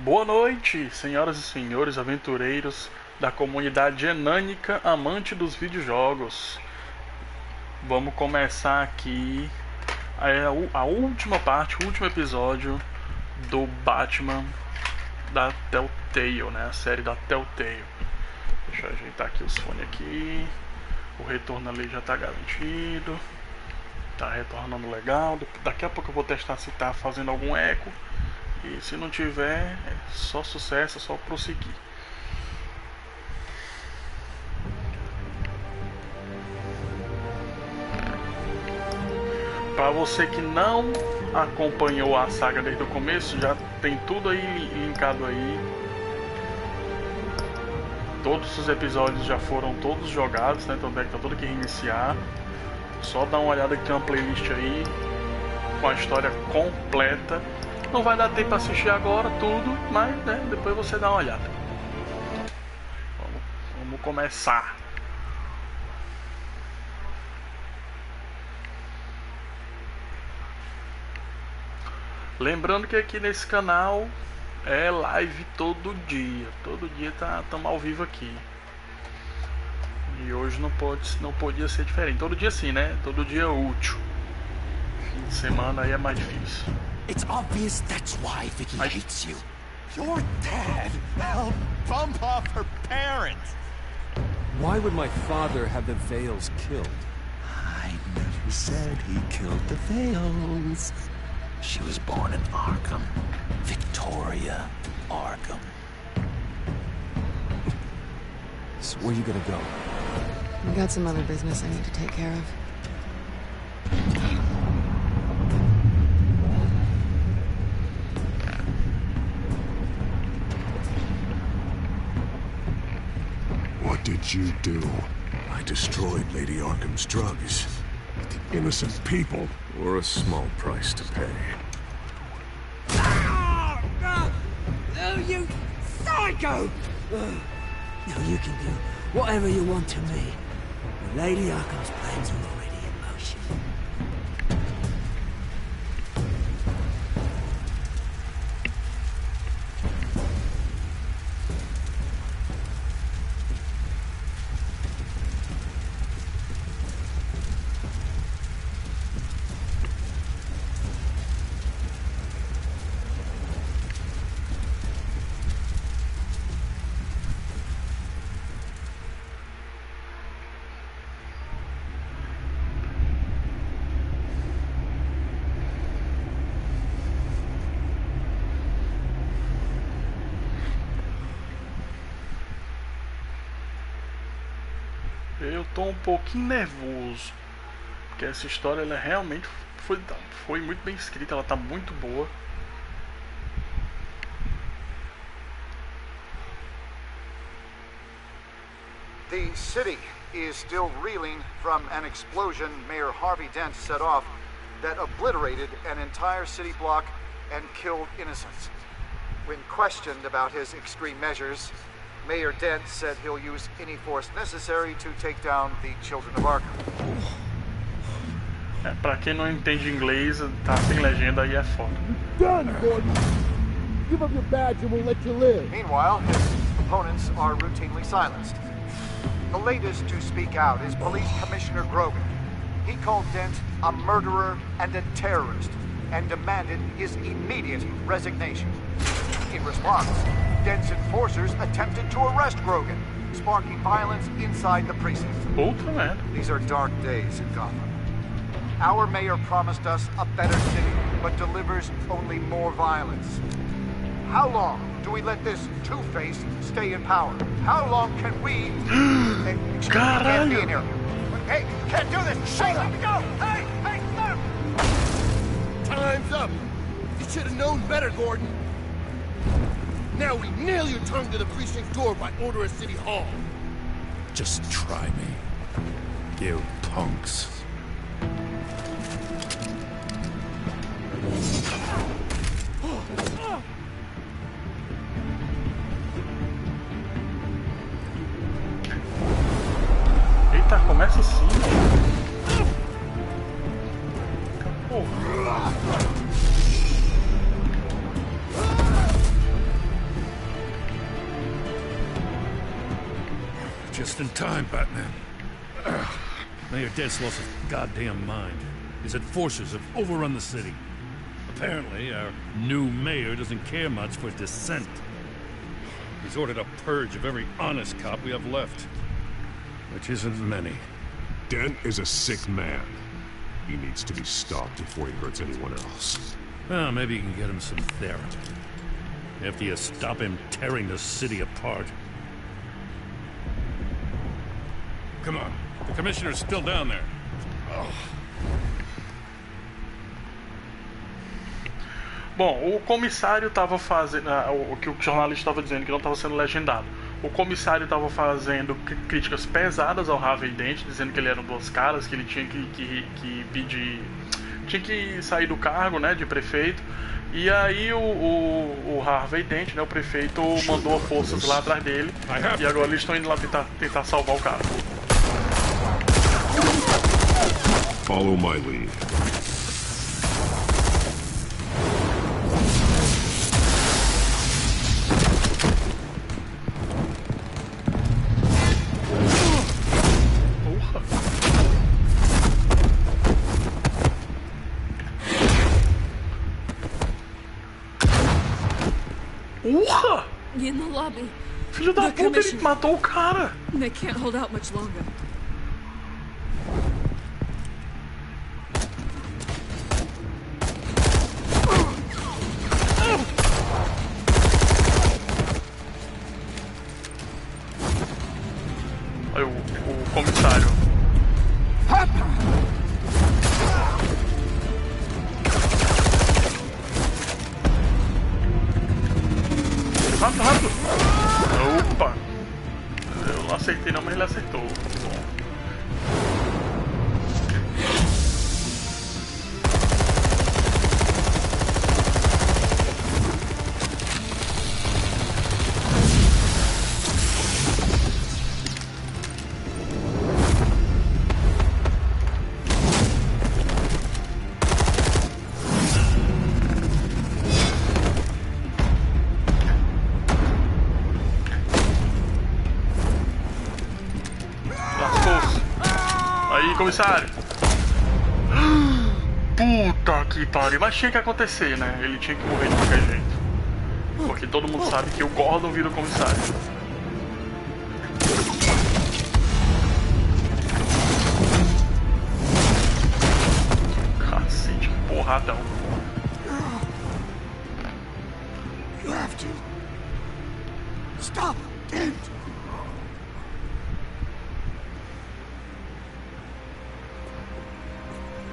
Boa noite, senhoras e senhores aventureiros da comunidade enânica amante dos videojogos. Vamos começar aqui a última parte, o último episódio do Batman da Telltale, né? A série da Telltale. Deixa eu ajeitar aqui os fones aqui. O retorno ali já tá garantido. Tá retornando legal. Daqui a pouco eu vou testar se tá fazendo algum eco. E se não tiver, é só sucesso, é só prosseguir. Para você que não acompanhou a saga desde o começo, já tem tudo aí linkado aí. Todos os episódios já foram todos jogados, né? Então deve estar tudo que reiniciar. Só dá uma olhada que tem uma playlist aí com a história completa. Não vai dar tempo para assistir agora tudo, mas né, depois você dá uma olhada. Vamos começar. Lembrando que aqui nesse canal é live todo dia. Todo dia estamos ao vivo aqui. E hoje não podia ser diferente. Todo dia sim, né? Todo dia é útil. Fim de semana aí é mais difícil. It's obvious that's why Vicky hates you. Your dad helped bump off her parents. Why would my father have the Vales killed? I never said he killed the Vales. She was born in Arkham. Victoria Arkham. So where are you gonna go? I've got some other business I need to take care of. What did you do? I destroyed Lady Arkham's drugs. But the innocent people were a small price to pay. Oh, you psycho! Now you can do whatever you want to me. The Lady Arkham's plans are already in motion. Eu tô um pouquinho nervoso, porque essa história ela realmente foi muito bem escrita, ela tá muito boa. The city is still reeling from an explosion Mayor Harvey Dent set off that obliterated an entire city block and killed innocents. When questioned about his extreme measures, Mayor Dent said he'll use any force necessary to take down the children of Arkham. Pra quem não entende inglês, tá sem legenda aí é foda. Done, Gordon! Give up your badge and we'll let you live. Meanwhile, his opponents are routinely silenced. The latest to speak out is Police Commissioner Grogan. He called Dent a murderer and a terrorist and demanded his immediate resignation. In response, Dent's enforcers attempted to arrest Grogan, sparking violence inside the precinct. These are dark days in Gotham. Our mayor promised us a better city, but delivers only more violence. How long do we let this Two-Face stay in power? How long can we... can't be in here. Hey, can't do this! Shut up! Go! Hey! Hey, stop! Time's up! You should have known better, Gordon. Now we nail your tongue to the precinct door by order of City Hall. Just try me. You punks. Eita, começa assim. Just in time, Batman. Mayor Dent's lost his goddamn mind. His enforcers have overrun the city. Apparently, our new mayor doesn't care much for dissent. He's ordered a purge of every honest cop we have left. Which isn't many. Dent is a sick man. He needs to be stopped before he hurts anyone else. Well, maybe you can get him some therapy. After you stop him tearing the city apart. Come on. The commissioner's still down there. Oh. Bom, o comissário estava fazendo o que o jornalista estava dizendo, que não estava sendo legendado. O comissário estava fazendo críticas pesadas ao Harvey Dent, dizendo que ele era um dos caras, que ele tinha que pedir, tinha que sair do cargo, né, de prefeito. E aí o Harvey Dent, né, o prefeito, mandou forças lá atrás dele. E agora eles estão indo lá tentar salvar o cara. Follow my lead. In the lobby. Filho da puta, ele matou o cara. They can't hold out much longer. Olha o comissário. Rápido, rápido! Opa! Eu não acertei não, mas ele acertou. Bom. Comissário! Puta que pariu! Mas tinha que acontecer, né? Ele tinha que morrer de qualquer jeito. Porque todo mundo sabe que o Gordon vira o comissário. Cacete, que porradão. You have to stop Dent.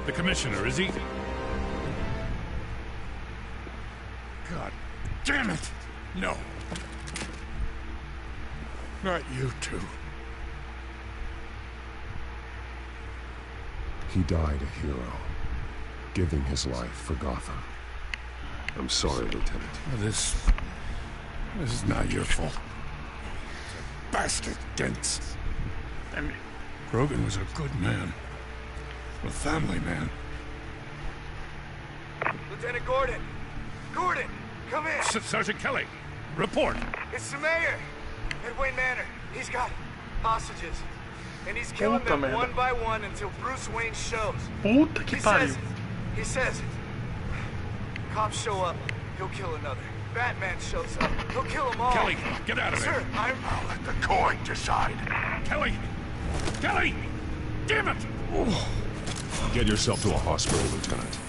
The commissioner, is he? God damn it! No. Not you two. He died a hero, giving his life for Gotham. I'm sorry, Lieutenant. This is not your fault. Bastard Dents. Grogan was a good man. A family man. Lieutenant Gordon! Gordon! Come in! Sergeant Kelly! Report! It's the mayor! At Wayne Manor. He's got hostages. And he's killing them one by one until Bruce Wayne shows. Puta que pariu. He says, cops show up, he'll kill another. Batman shows up, he'll kill them all. Kelly, get out of there! Sir, I'll let the coin decide. Kelly! Kelly! Damn it! Oh. Get yourself to a hospital, Lieutenant.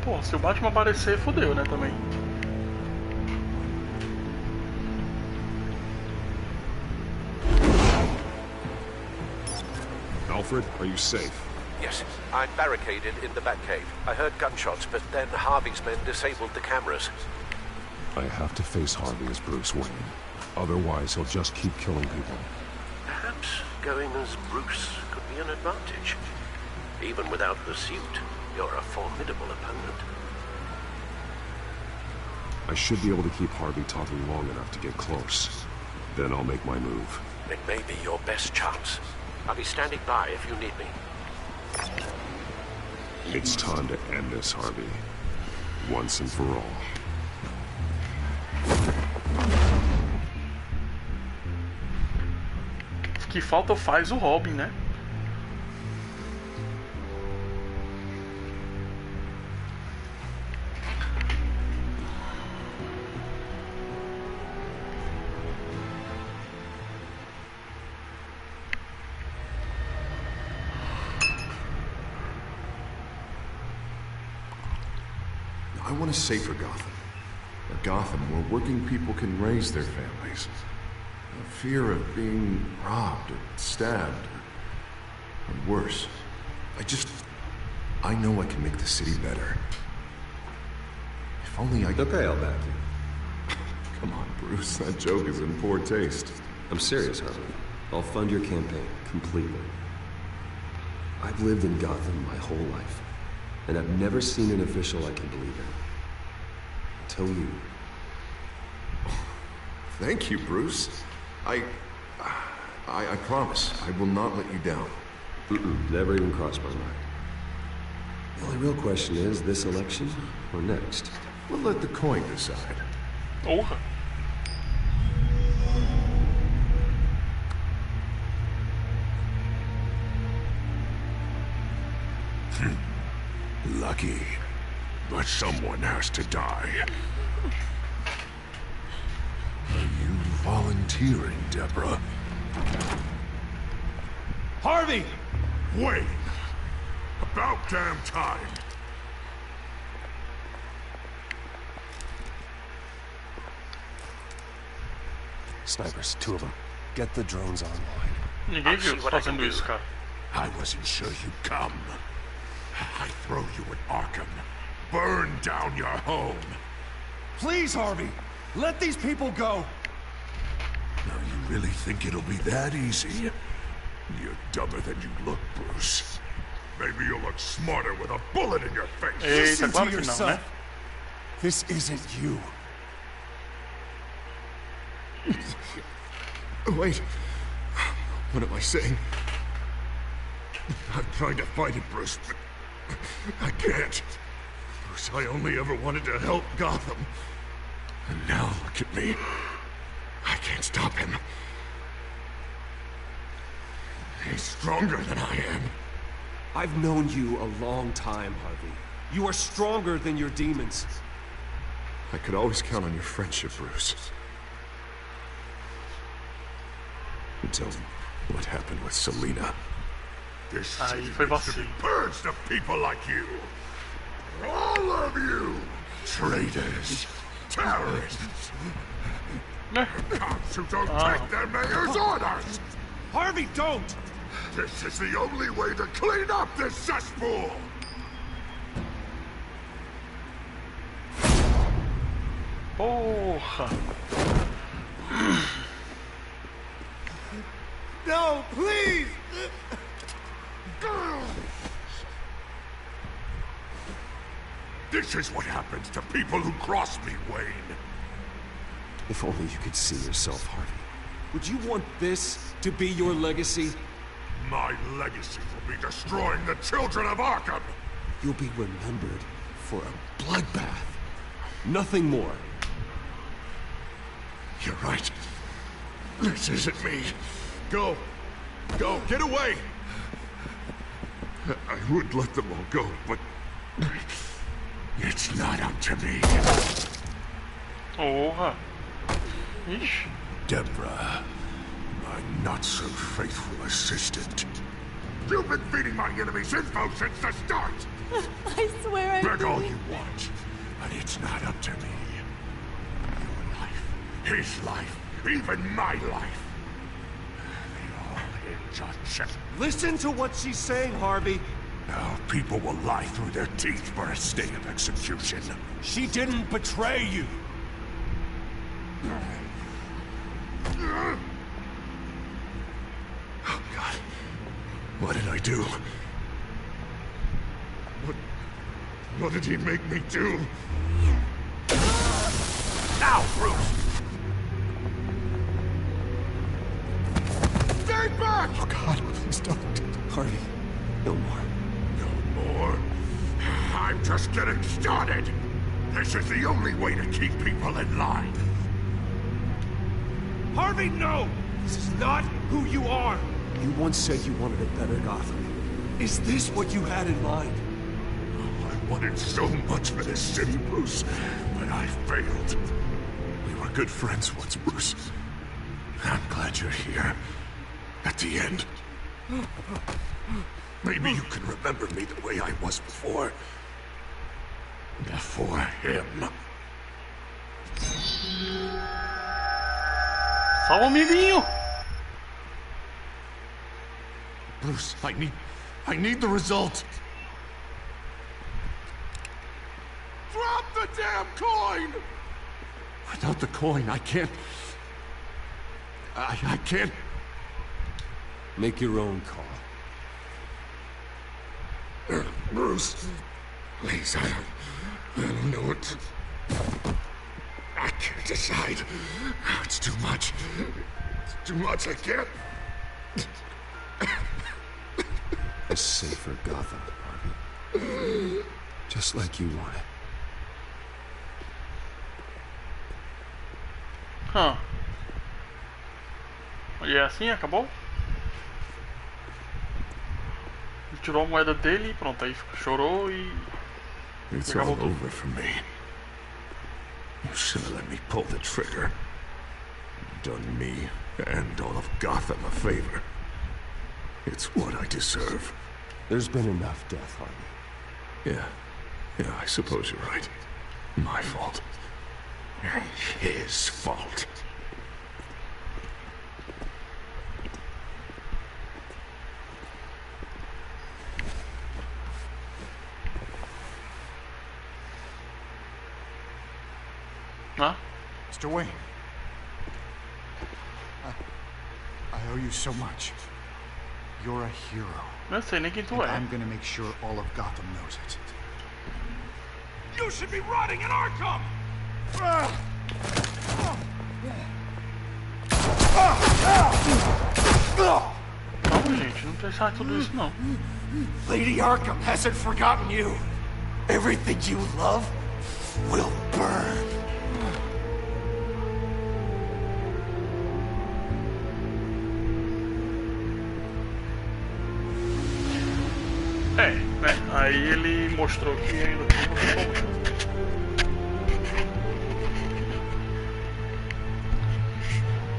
Pô, se o Batman aparecer, fodeu, né, também. Alfred, are you safe? Yes, I'm barricaded in the Batcave. I heard gunshots, but then Harvey's men disabled the cameras. I have to face Harvey as Bruce Wayne. Otherwise, he'll just keep killing people. Perhaps going as Bruce could be an advantage. Even without the suit, you're a formidable opponent. I should be able to keep Harvey talking long enough to get close. Then I'll make my move. It may be your best chance. I'll be standing by if you need me. It's time to end this, Harvey. once and for all. Que falta faz o Robin, né? I want a safer Gotham. A Gotham where working people can raise their families. A fear of being robbed or stabbed or worse. I know I can make the city better. If only I... Okay, I'll back you. Come on, Bruce, that joke is in poor taste. I'm serious, Harvey. I'll fund your campaign, completely. I've lived in Gotham my whole life, and I've never seen an official I can believe in. Until you. Thank you, Bruce. I promise, I will not let you down. Never even crossed my mind. The only real question is, this election or next? We'll let the coin decide. Oh. Lucky. But someone has to die. Are you volunteering, Deborah? Harvey! Wait! About damn time! Snipers, 2 of them. Get the drones online. Ninguém viu fazendo isso, cara. I wasn't sure you'd come. I throw you at Arkham. Burn down your home. Please, Harvey! Let these people go! Now, you really think it'll be that easy? You're dumber than you look, Bruce. Maybe you'll look smarter with a bullet in your face. Listen to yourself. This isn't you. Wait. What am I saying? I'm trying to fight it, Bruce, but I can't. Bruce, I only ever wanted to help Gotham. And now look at me. I can't stop him. He's stronger than I am. I've known you a long time, Harvey. You are stronger than your demons. I could always count on your friendship, Bruce. Until what happened with Selina. This city needs to be purged of people like you. All of you! Traitors. Terrorists. Cops who don't take their mayor's orders! Harvey, don't! This is the only way to clean up this cesspool! Porra! No, please! This is what happens to people who cross me, Wayne. If only you could see yourself, Harvey. Would you want this to be your legacy? My legacy will be destroying the children of Arkham! You'll be remembered for a bloodbath. Nothing more. You're right. This isn't me. Go. Go. Get away. I would let them all go, but it's not up to me. Porra. Ixi. Deborah, my not-so-faithful assistant. You've been feeding my enemies info since the start! I swear I Beg all you want, but it's not up to me. Your life, his life, even my life. They all hinge on just... Listen to what she's saying, Harvey. Now people will lie through their teeth for a stay of execution. She didn't betray you. Oh, God. What did I do? What did he make me do? Now, Bruce! Stay back! Oh, God, please don't. Harvey, no more. No more? I'm just getting started! This is the only way to keep people in line. Harvey, no! This is not who you are! You once said you wanted a better Gotham. Is this what you had in mind? I wanted so much for this city, Bruce, but I failed. We were good friends once, Bruce. I'm glad you're here. At the end. Maybe you can remember me the way I was before. Before him. Salve, amiguinho! Bruce, I need the result. Drop the damn coin! Without the coin, I can't... I can't... Make your own call. Bruce, please, I don't know what to... I can't decide. It's too much. It's too much, I can't... A safer Gotham, Harvey. Just like you wanted. E é assim, acabou? Ele tirou a moeda dele e pronto, aí chorou e... It's all over for me. You should have let me pull the trigger. Done me and all of Gotham a favor. It's what I deserve. There's been enough death, Harvey. Yeah, I suppose you're right. My fault. His fault. Huh? Mr. Wayne. I owe you so much. You're a hero. Não sei nem quem tu é. I'm gonna make sure all of Gotham knows it. You should be rotting in Arkham! Calma, gente, não precisa de tudo isso não. Lady Arkham hasn't forgotten you. Everything you love will burn. Né? Aí ele mostrou que ainda tem uma solução.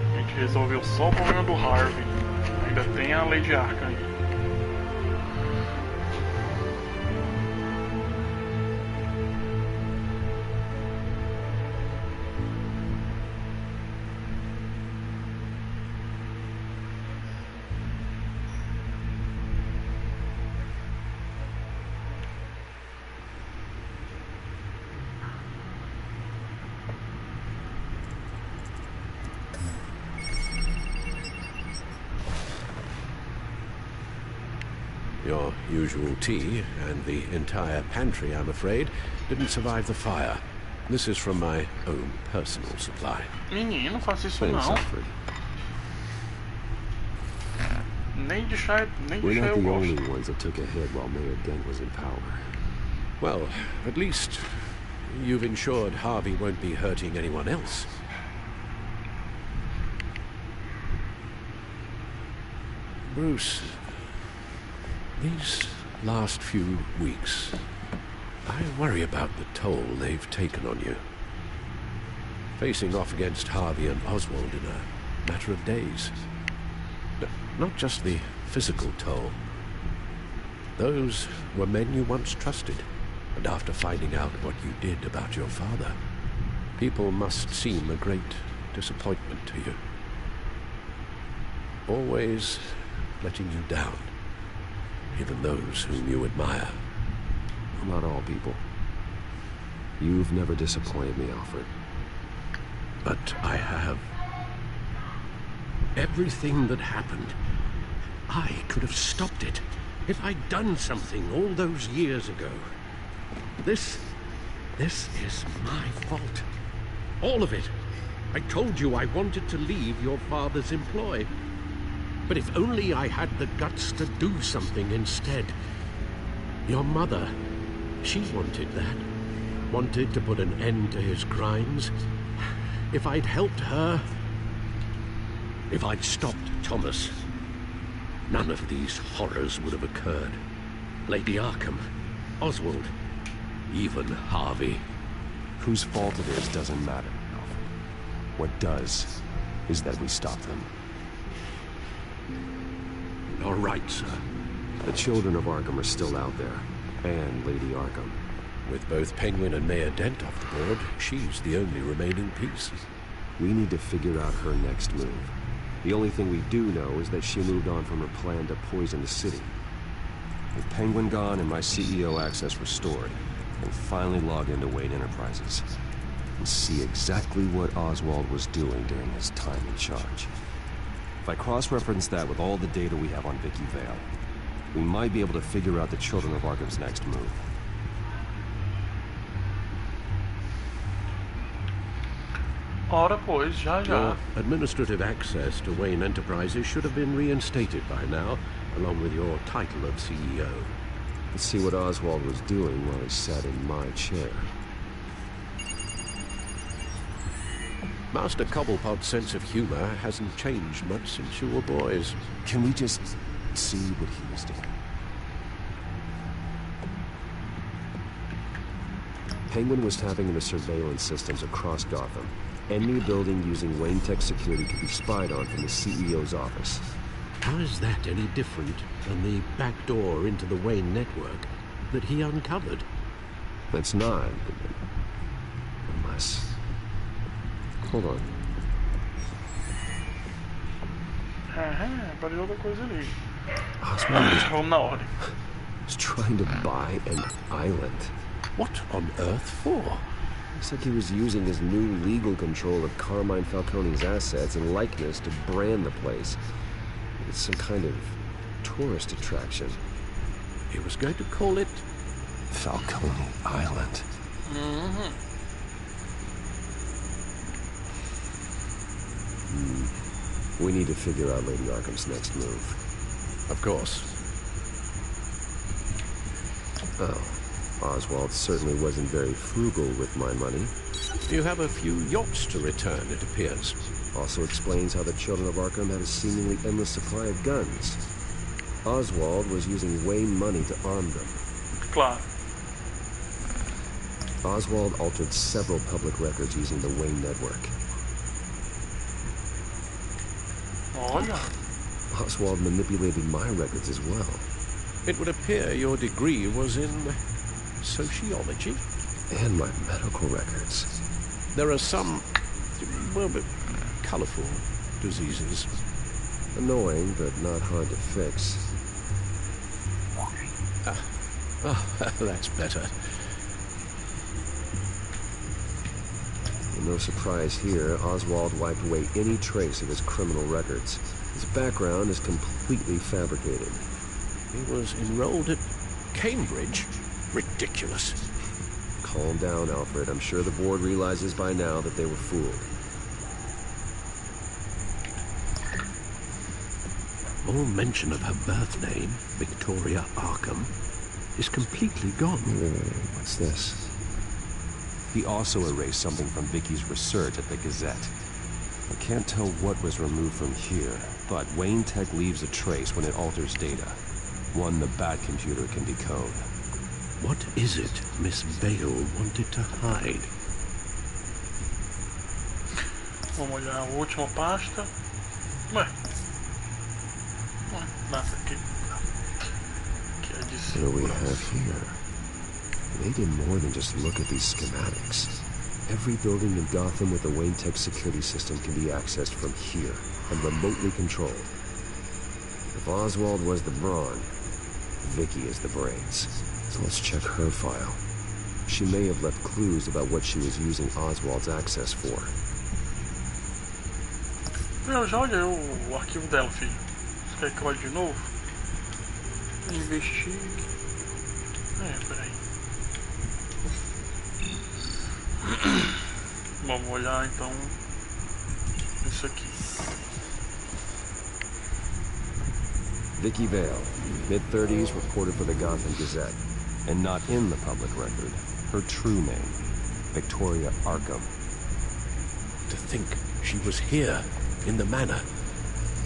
A gente resolveu só o problema do Harvey. Ainda tem a Lady Arkham aí. Your usual tea and the entire pantry, I'm afraid, didn't survive the fire. This is from my own personal supply. Menino, não faça isso não. Nem de chá We're not eu the only gosto. ones that took a hit while Mayor Dent was in power. Well, at least you've ensured Harvey won't be hurting anyone else. Bruce, these last few weeks, I worry about the toll they've taken on you. Facing off against Harvey and Oswald in a matter of days. Not just the physical toll. Those were men you once trusted, and after finding out what you did about your father, people must seem a great disappointment to you. Always letting you down. Even those whom you admire. Not all people. You've never disappointed me, Alfred. But I have. Everything that happened, I could have stopped it if I'd done something all those years ago. This is my fault. All of it. I told you I wanted to leave your father's employ. But if only I had the guts to do something instead. Your mother, she wanted that. wanted to put an end to his crimes, if I'd helped her, if I'd stopped Thomas, none of these horrors would have occurred. Lady Arkham, Oswald, even Harvey. Whose fault it is doesn't matter. What does is that we stop them. You're right, sir. The children of Arkham are still out there, and Lady Arkham. With both Penguin and Mayor Dent off the board, she's the only remaining piece. We need to figure out her next move. The only thing we do know is that she moved on from her plan to poison the city. With Penguin gone and my CEO access restored, we'll finally log into Wayne Enterprises and see exactly what Oswald was doing during his time in charge. If I cross-reference that with all the data we have on Vicky Vale, we might be able to figure out the Children of Arkham's next move. Ora, pois, já. Your administrative access to Wayne Enterprises should have been reinstated by now, along with your title of CEO. Let's see what Oswald was doing while he sat in my chair. Master Cobblepot's sense of humor hasn't changed much since you were boys. Can we just see what he was doing? Penguin was tapping into surveillance systems across Gotham. Any building using Wayne Tech security could be spied on from the CEO's office. How is that any different than the back door into the Wayne network that he uncovered? That's not. Unless... Hold on. Apareceu outra coisa ali. Oswald Vamos na ordem. was trying to buy an island. What on earth for? Looks like he was using his new legal control of Carmine Falcone's assets and likeness to brand the place. It's some kind of tourist attraction. He was going to call it Falcone Island. We need to figure out Lady Arkham's next move. Of course. Oh, Oswald certainly wasn't very frugal with my money. You have a few yachts to return, it appears. Also explains how the Children of Arkham had a seemingly endless supply of guns. Oswald was using Wayne money to arm them. Claro. Oswald altered several public records using the Wayne network. Olha. Oswald manipulated my records as well. It would appear your degree was in sociology. And my medical records. There are some, well, colorful diseases. Annoying, but not hard to fix. That's better. No surprise here, Oswald wiped away any trace of his criminal records. His background is completely fabricated. He was enrolled at Cambridge? Ridiculous. Calm down, Alfred. I'm sure the board realizes by now that they were fooled. All mention of her birth name, Victoria Arkham, is completely gone. What's this? He also erased something from Vicky's research at the Gazette. I can't tell what was removed from here, but Wayne Tech leaves a trace when it alters data. One the Bat computer can decode. What is it Miss Vale wanted to hide? Vamos olhar a última pasta. Ué. Nada aqui. Que é de What do we have here? They did more than just look at these schematics. Every building in Gotham with a Wayne Tech security system can be accessed from here and remotely controlled. If Oswald was the brawn, Vicky is the brains. So let's check her file. She may have left clues about what she was using Oswald's access for. Eu já olhei o arquivo dela, filho. Você quer que eu olhe de novo? Investigue. Peraí. Vamos olhar então isso aqui. Vicky Vale, mid-30s, reported for the Gotham Gazette, and not in the public record. her true name, Victoria Arkham. To think she was here, in the manor.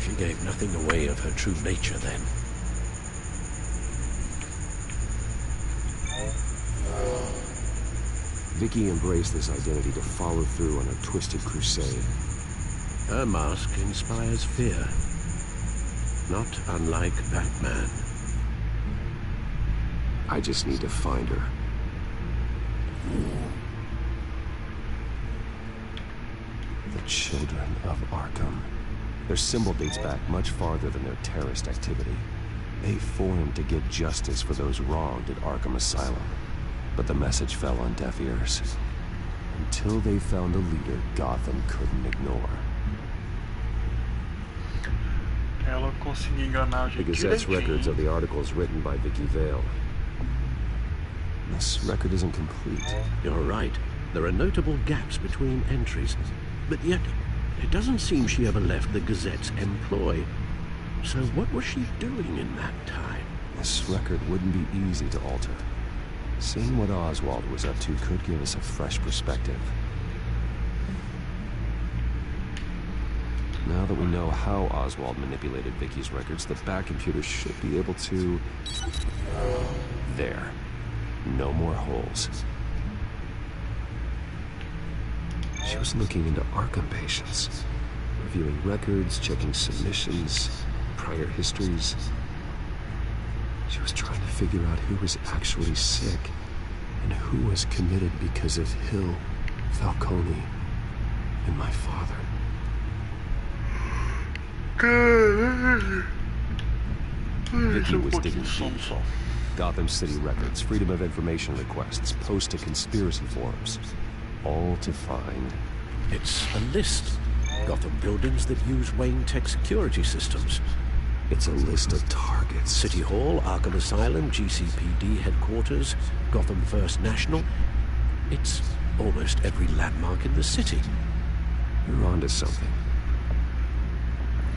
She gave nothing away of her true nature then. Vicky embraced this identity to follow through on her twisted crusade. Her mask inspires fear. Not unlike Batman. I just need to find her. The Children of Arkham. Their symbol dates back much farther than their terrorist activity. They formed to get justice for those wronged at Arkham Asylum. But the message fell on deaf ears. Until they found a leader Gotham couldn't ignore. Ela conseguiu enganar a The gente Gazette's direitinho. records of the articles written by Vicky Vale. This record isn't complete. You're right. There are notable gaps between entries. But yet, it doesn't seem she ever left the Gazette's employ. So what was she doing in that time? This record wouldn't be easy to alter. Seeing what Oswald was up to could give us a fresh perspective. Now that we know how Oswald manipulated Vicky's records, the back computer should be able to... There. No more holes. She was looking into Arkham patients, reviewing records, checking submissions, prior histories. She was trying to figure out who was actually sick and who was committed because of Hill, Falcone, and my father. Vicky was digging deep. Gotham City records, Freedom of Information requests, posts to conspiracy forums. All to find... It's a list. Gotham buildings that use Wayne Tech security systems. It's a list of targets. City Hall, Arkham Asylum, GCPD headquarters, Gotham First National. It's almost every landmark in the city. You're onto something.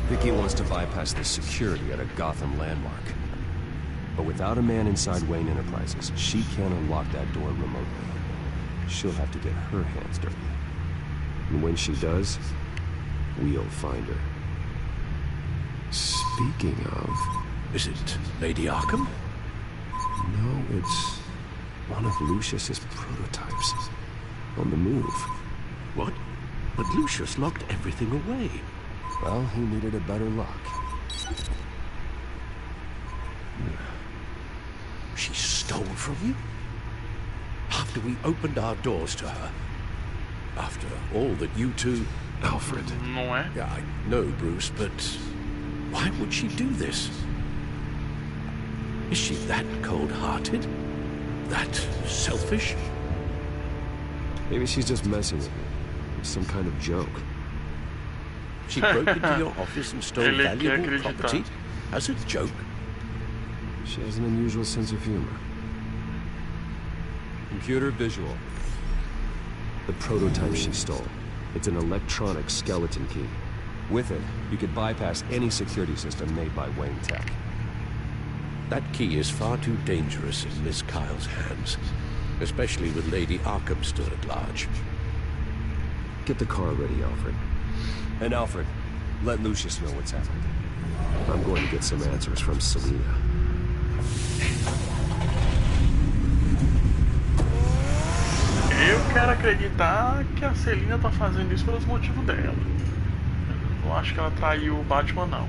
Vicky wants to bypass the security at a Gotham landmark. But without a man inside Wayne Enterprises, she can't unlock that door remotely. She'll have to get her hands dirty. And when she does, we'll find her. Speaking of... Is it Lady Arkham? No, it's one of Lucius's prototypes. On the move. What? But Lucius locked everything away. Well, he needed a better lock. She stole from you? After we opened our doors to her? After all that you two... Alfred. Não é? Yeah, I know, Bruce, but... why would she do this? Is she that cold-hearted? That selfish? Maybe she's just messing with me. It's some kind of joke. She broke into your office and stole valuable property as a joke? She has an unusual sense of humor. Computer visual. The prototype she stole. It's an electronic skeleton key. With it, you could bypass any security system made by Wayne Tech. That key is far too dangerous in Miss Kyle's hands, especially with Lady Arkham still at large. Get the car ready, Alfred. And Alfred, let Lucius know what's happened. I'm going to get some answers from Selina. Eu quero acreditar que a Selina tá fazendo isso pelos motivos dela. Eu não acho que ela traiu o Batman, não.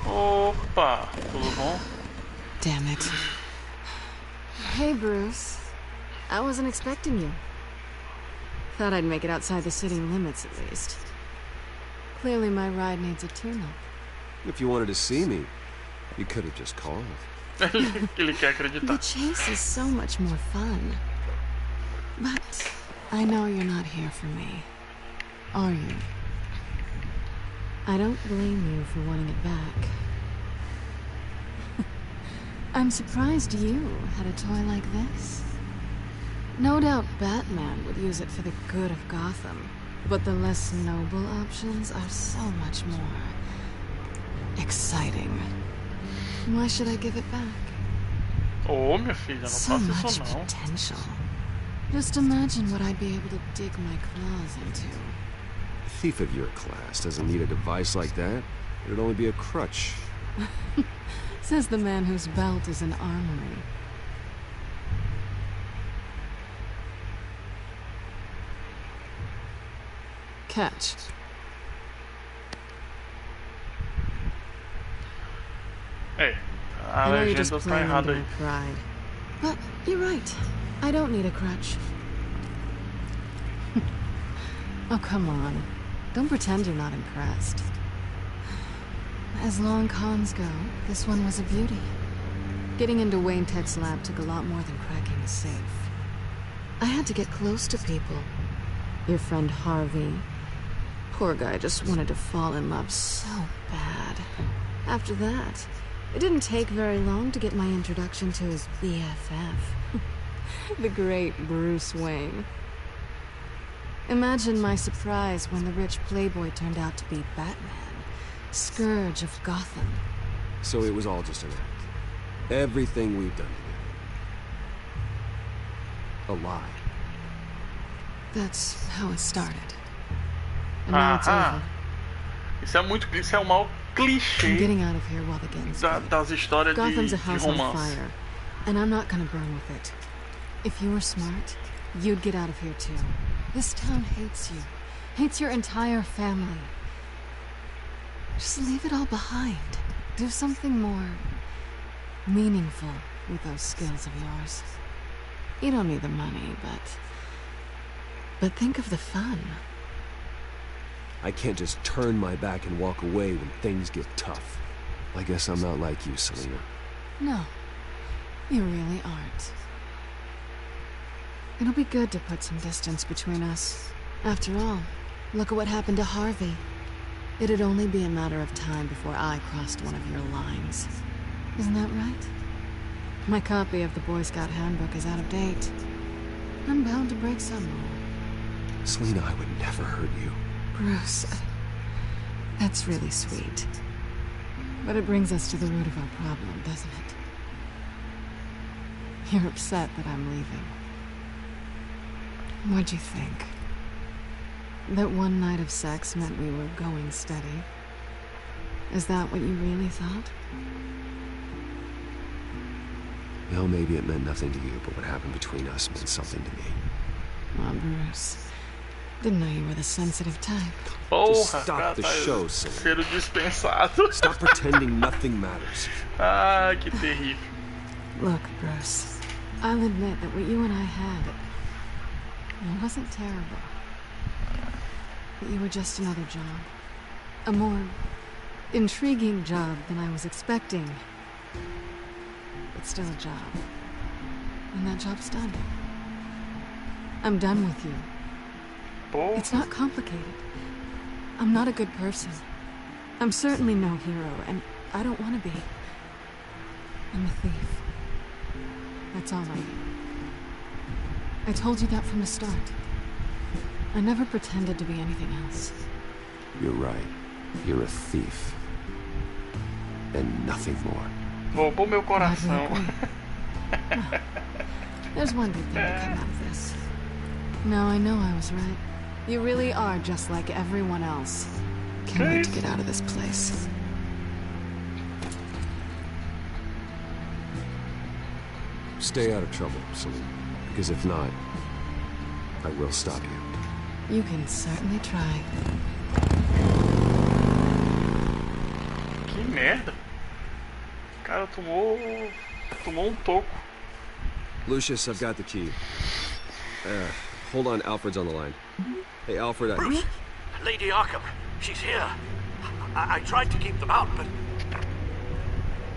Opa, tudo bom? Damn it. Hey, Bruce. I wasn't expecting you. Thought I'd make it outside the city limits at least. Clearly my ride needs a tune-up. If you wanted to see me, you could have just called. Ele quer acreditar. The chase is so much more fun. But I know you're not here for me. Are you? I don't blame you for wanting it back. I'm surprised you had a toy like this. No doubt Batman would use it for the good of Gotham, but the less noble options are so much more exciting. Why should I give it back? Oh, minha filha, não So faça much isso não. potential. Just imagine what I'd be able to dig my claws into. A thief of your class doesn't need a device like that. It'd only be a crutch. Says the man whose belt is an armory. Catch. É, a I know you're legenda just tá playing errada into aí. my pride. But you're right. I don't need a crutch. Oh, come on. Don't pretend you're not impressed. As long cons go, this one was a beauty. Getting into Wayne Tech's lab took a lot more than cracking a safe. I had to get close to people. Your friend Harvey. Poor guy just wanted to fall in love so bad. After that, it didn't take very long to get my introduction to his BFF. The great Bruce Wayne. Imagine my surprise when the rich playboy turned out to be Batman, Scourge of Gotham. So it was all just an act. Everything we've done together. A lie. That's how it started. And now it's over. Isso é o maior clichê I'm getting out of here while the getting's good. das histórias Gotham's a de house on romance. fire, and I'm not gonna burn with it. If you were smart, you'd get out of here too. This town hates you. Hates your entire family. Just leave it all behind. Do something more meaningful with those skills of yours. You don't need the money, but think of the fun. I can't just turn my back and walk away when things get tough. I guess I'm not like you, Selina. No, you really aren't. It'll be good to put some distance between us. After all, look at what happened to Harvey. It'd only be a matter of time before I crossed one of your lines. Isn't that right? My copy of the Boy Scout Handbook is out of date. I'm bound to break some rule. Selina, I would never hurt you. Bruce, that's really sweet. But it brings us to the root of our problem, doesn't it? You're upset that I'm leaving. What'd you think? That one night of sex meant we were going steady? Is that what you really thought? Well, maybe it meant nothing to you, but what happened between us meant something to me. Oh, Bruce. Didn't know you were the sensitive type. Just stop the show, Selina. Ser dispensado. Stop pretending nothing matters. Ah, que terrível. Look, Bruce. I'll admit that what you and I had, it wasn't terrible. But you were just another job. A more intriguing job than I was expecting. But still a job. And that job's done. I'm done with you. It's not complicated. I'm not a good person. I'm certainly no hero, and I don't want to be. I'm a thief. That's all I am. I told you that from the start. I never pretended to be anything else. You're right. You're a thief. And nothing more. Roubou meu coração. Well, there's one good thing to come out of this. Now I know I was right. You really are just like everyone else. Can't wait to get out of this place. Stay out of trouble, Selina. Because if not, I will stop you. You can certainly try. Que merda. O cara tomou toco. Lucius, I've got the key. Hold on, Alfred's on the line. Hey, Alfred, Bruce! Lady Arkham, she's here. I tried to keep them out, but...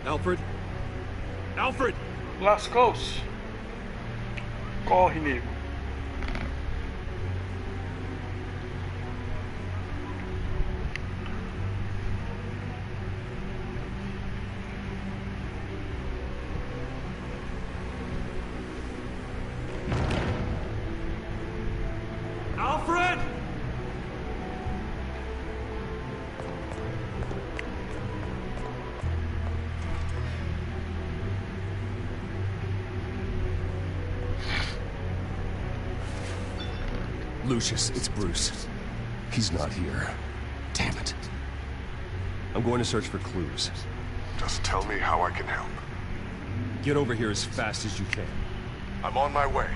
Alfred? Alfred! Lascou-se. Corre, nego. Lucius, it's Bruce. He's not here. Damn it. I'm going to search for clues. Just tell me how I can help. Get over here as fast as you can. I'm on my way.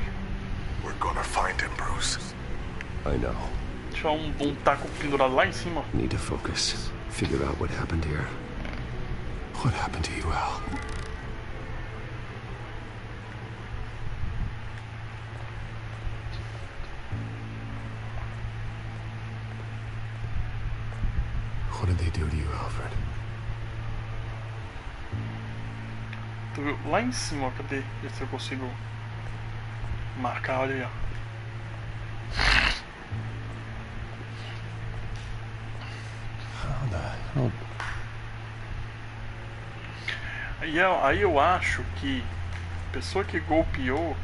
We're gonna find him, Bruce. I know. Deixa taco pendurado lá em cima. Need to focus. Figure out what happened here. What happened to you, Al? What did they do to you, Alfred? Tu viu? Lá em cima, cadê? Ver se eu consigo marcar, olha aí, ó. How the hell? Aí eu acho que a pessoa que golpeou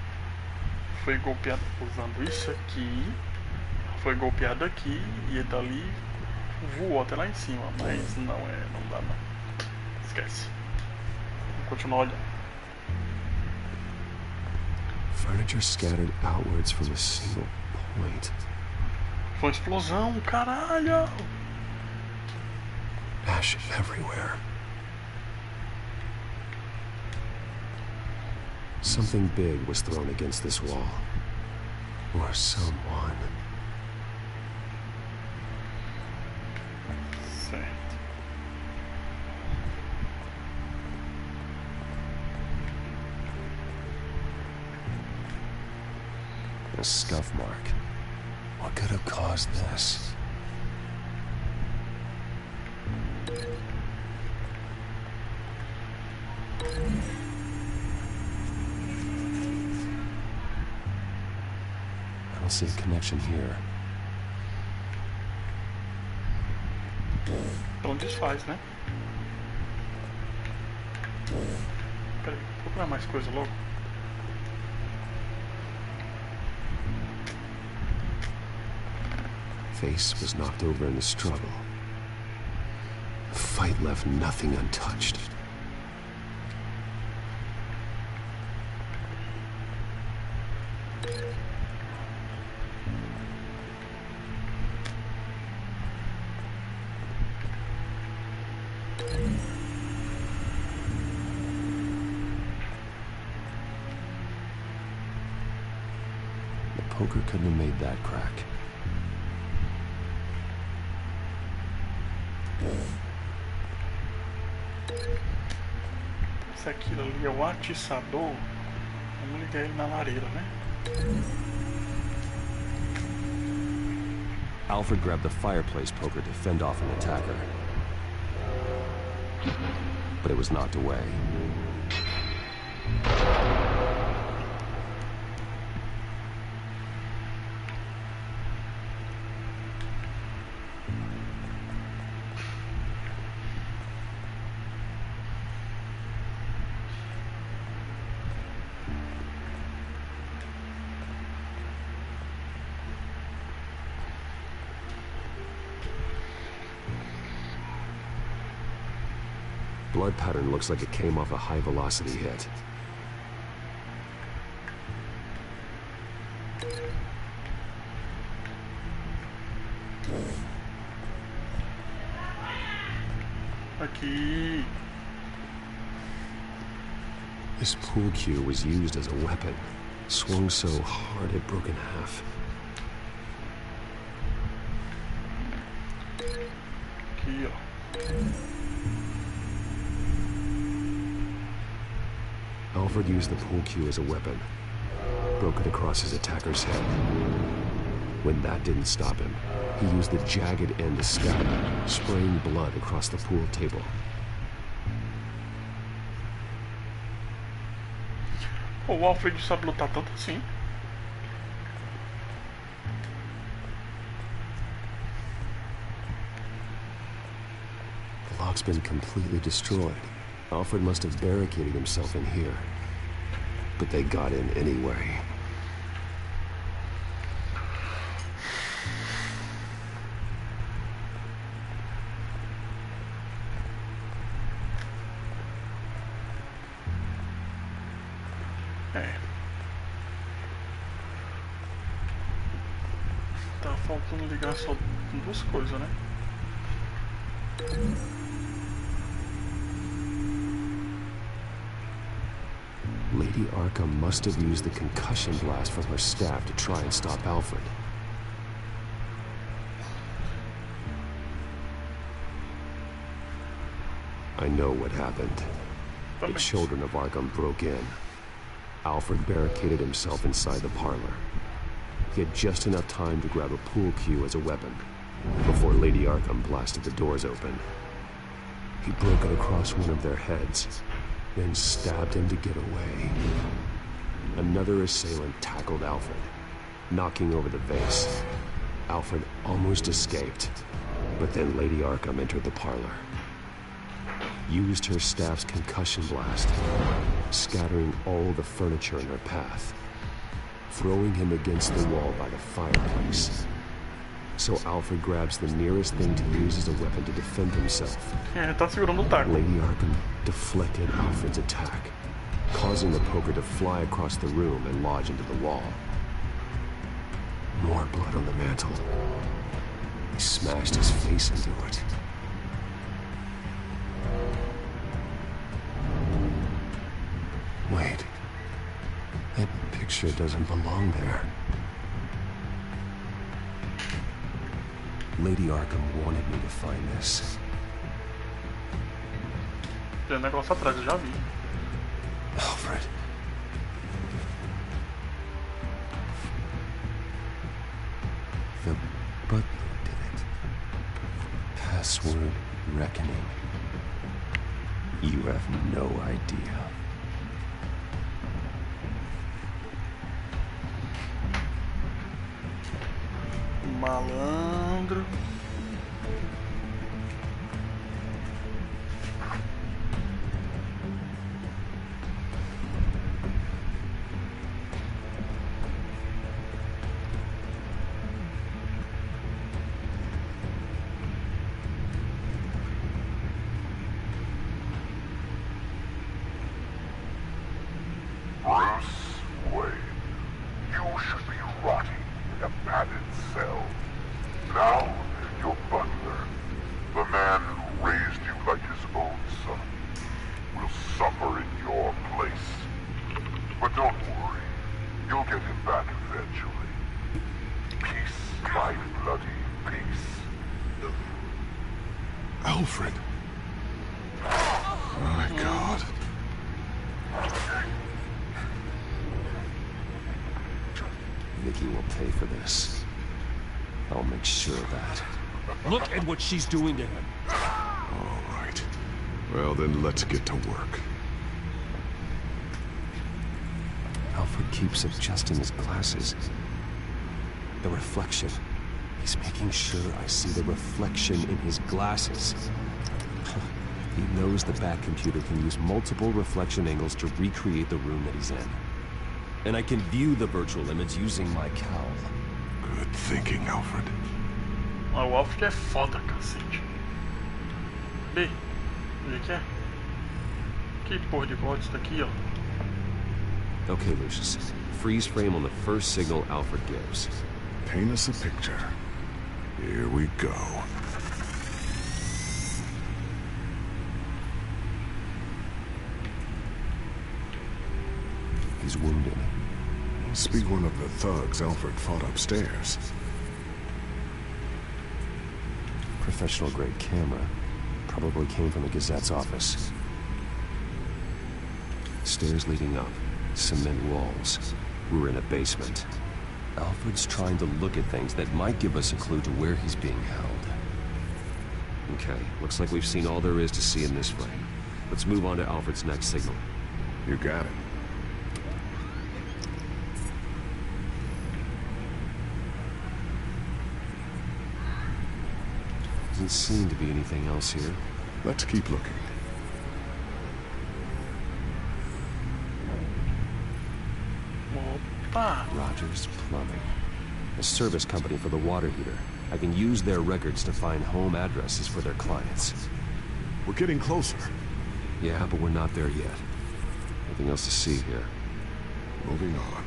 foi golpeada usando isso aqui, foi golpeado aqui e dali voou até lá em cima, mas não dá não. Esquece. Vamos continuar olhando. Furniture scattered outwards from a single point. Foi uma explosão, caralho! Ash everywhere. Something big was thrown against this wall. Or someone. Certo. A scuff mark. What could have caused this? I don't see a connection here. Então desfaz, né? Peraí, vou procurar mais coisa logo. Face was knocked over in the struggle. The fight left nothing untouched. The poker couldn't have made that crack. Se aquilo ali é o atiçador, vamos ligar ele na lareira, né? Alfred grabbed the fireplace poker to fend off an attacker. But it was knocked away. Blood pattern looks like it came off a high-velocity hit. Aqui. This pool cue was used as a weapon. Swung so hard it broke in half. Aqui, ó. Alfred used the pool cue as a weapon. Broke it across his attacker's head. When that didn't stop him, he used the jagged end to stab, spraying blood across the pool table. O Alfred sabe lutar tanto assim. The lock's been completely destroyed. Alfred must have barricaded himself in here. But they got in anyway. Tá faltando ligar só duas coisas, né? Lady Arkham must have used the concussion blast from her staff to try and stop Alfred. I know what happened. The children of Arkham broke in. Alfred barricaded himself inside the parlor. He had just enough time to grab a pool cue as a weapon before Lady Arkham blasted the doors open. He broke it across one of their heads, then stabbed him to get away. Another assailant tackled Alfred, knocking over the vase. Alfred almost escaped, but then Lady Arkham entered the parlor, used her staff's concussion blast, scattering all the furniture in her path, throwing him against the wall by the fireplace. So Alfred grabs the nearest thing to use as a weapon to defend himself. Lady Arkham deflected Alfred's attack, causing the poker to fly across the room and lodge into the wall. More blood on the mantle. He smashed his face into it. Wait. That picture doesn't belong there. Lady Arkham wanted me to find this. Tem negócio atrás, eu já vi. Alfred. The butler did it. Password reckoning. You have no idea. Malandro. Alfred. My God. Vicky will pay for this. I'll make sure of that. Look at what she's doing to him. All right. Well, then let's get to work. Alfred keeps adjusting his glasses. The reflection. He's making sure I see the reflection in his glasses. He knows the back computer can use multiple reflection angles to recreate the room that he's in. And I can view the virtual image using my cowl. Good thinking, Alfred. O Alfred é foda, cacete. B, ele quer? Que porra de código isso daqui, ó. Okay, Lucius. Freeze frame on the first signal Alfred gives. Paint us a picture. Here we go. He's wounded. Must be one of the thugs Alfred fought upstairs. Professional-grade camera. Probably came from the Gazette's office. Stairs leading up. Cement walls. We're in a basement. Alfred's trying to look at things that might give us a clue to where he's being held. Okay, looks like we've seen all there is to see in this frame. Let's move on to Alfred's next signal. You got it. Doesn't seem to be anything else here. Let's keep looking. Rogers Plumbing. A service company for the water heater. I can use their records to find home addresses for their clients. We're getting closer. Yeah, but we're not there yet. Nothing else to see here. Moving on.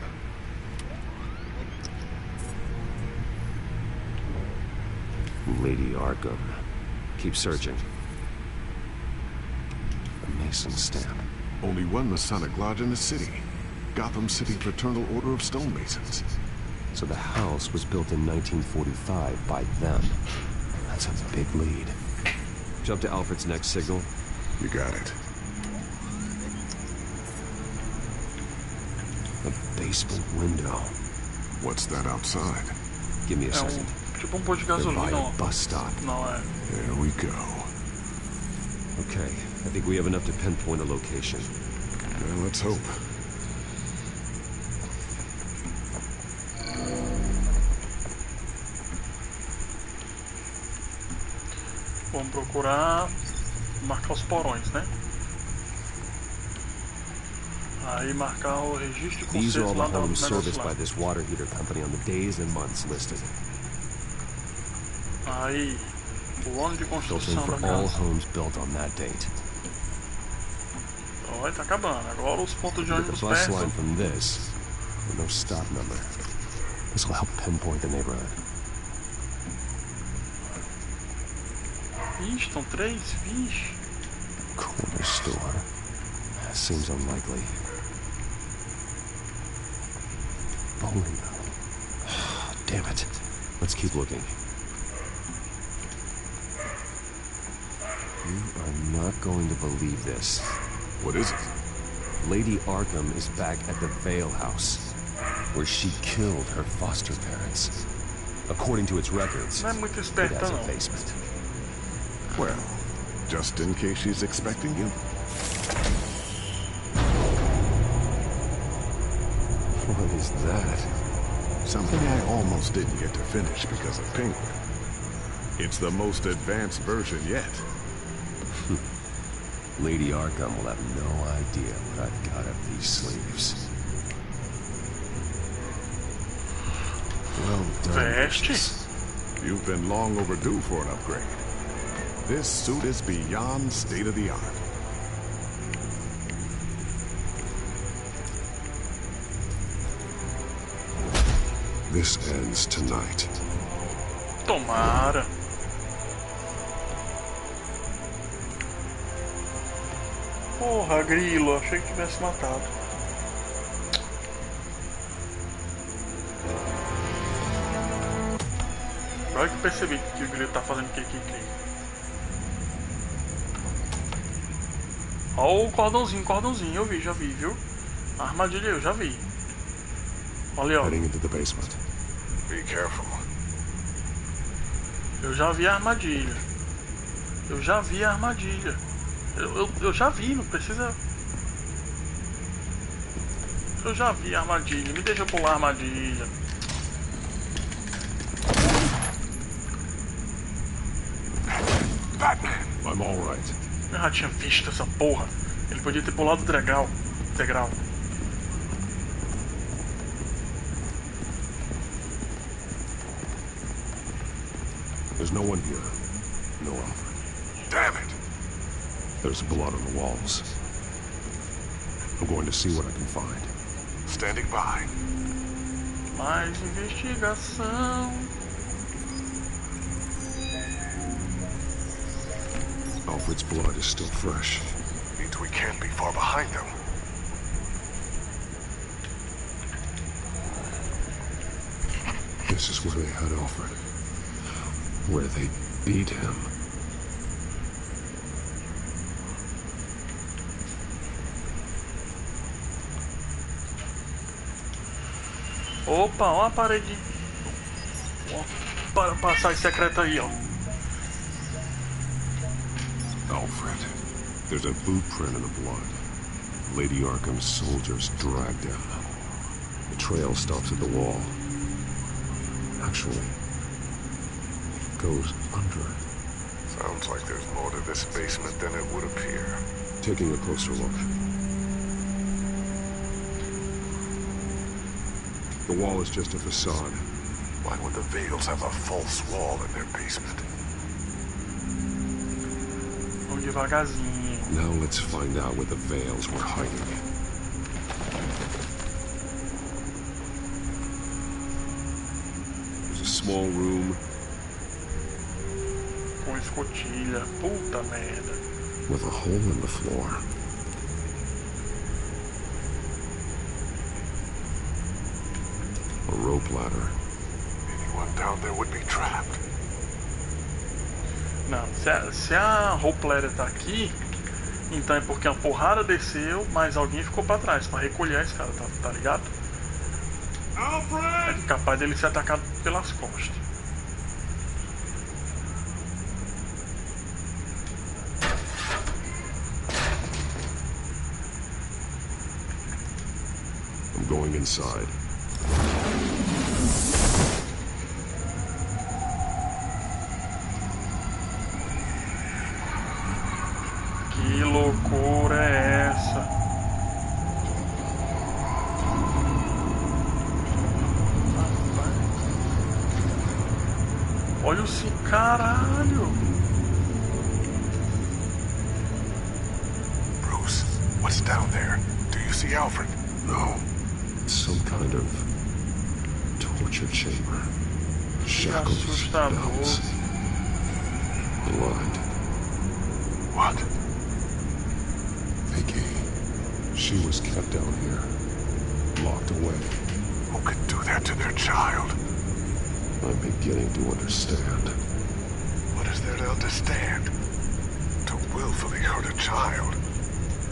Lady Arkham. Keep searching. A Mason stamp. Only one Masonic lodge in the city. Gotham City Fraternal Order of Stonemasons. So the house was built in 1945 by them. That's a big lead. Jump to Alfred's next signal. You got it. A basement window. What's that outside? Give me a second. Tipo posto de They're gasolina, by ó. a bus stop. Não é. There we go. Okay, I think we have enough to pinpoint a location. Well, let's hope. Vamos procurar marcar os porões, né? Aí marcar o registro de These are all conserto the lá da homes negócio serviced lá. by this water heater company on the days and months listed. Aí, o ano de Filtering construção for da all casa. homes built on that date. Ó, tá acabando. Agora os pontos de With the ônibus bus perto. line from this, with no stop number. This will help pinpoint the neighborhood. Ixi, estão 3? Vixe. Corner store. Seems unlikely. Bowling alley. Damn it. Let's keep looking. You are not going to believe this. What is it? Lady Arkham is back at the Vale House, where she killed her foster parents. According to its records, Não é muito it esperta, has a não. basement. Well, just in case she's expecting you. What is that? Something I almost didn't get to finish because of Penguin. It's the most advanced version yet. Lady Arkham will have no idea what I've got up these sleeves. Well done. Veste. Lucius. You've been long overdue for an upgrade. This suit is beyond state-of-the-art. This ends tonight. Tomara. Porra, grilo. Achei que tivesse matado. Agora que eu percebi que o grilo tá fazendo clique. Ó o cordãozinho, eu vi, já vi, viu? A armadilha eu já vi. Olha, ó. Heading into the basement. Be careful. Eu já vi a armadilha. Eu já vi a armadilha. Eu já vi, não precisa. Eu já vi a armadilha. Me deixa pular a armadilha. Batman! I'm all right. Eu já tinha visto essa porra. Ele podia ter pulado o degrau. There's no one here. No Alfred. Damn it! There's blood on the walls. I'm going to see what I can find. Standing by. Mais investigação. Alfred's blood is still fresh. Means we can't be far behind them. This is where they had Alfred. Where they beat him. Opa, ó a parede. Ó, para passagem secreta aí, ó. Alfred. There's a boot print in the blood. Lady Arkham's soldiers dragged him. The trail stops at the wall. Actually, it goes under it. Sounds like there's more to this basement than it would appear. Taking a closer look. The wall is just a facade. Why would the Vales have a false wall in their basement? Vamos devagarzinho. Now let's find out where the Vales were hiding. There's a small room. com escotilha. Puta merda. With a hole in the floor. A rope ladder. Anyone down there would be trapped. Não, se a rope ladder tá aqui, então é porque uma porrada desceu, mas alguém ficou pra trás pra recolher a escada, tá ligado? É capaz dele ser atacado pelas costas. I'm going inside. Que loucura é essa? Olha o caralho! Bruce, what's down there? Do you see Alfred? No. It's some kind of torture chamber. Shackles, belts, blood. What? Vicky. She was kept down here. Locked away. Who could do that to their child? I'm beginning to understand. What is there to understand? To willfully hurt a child?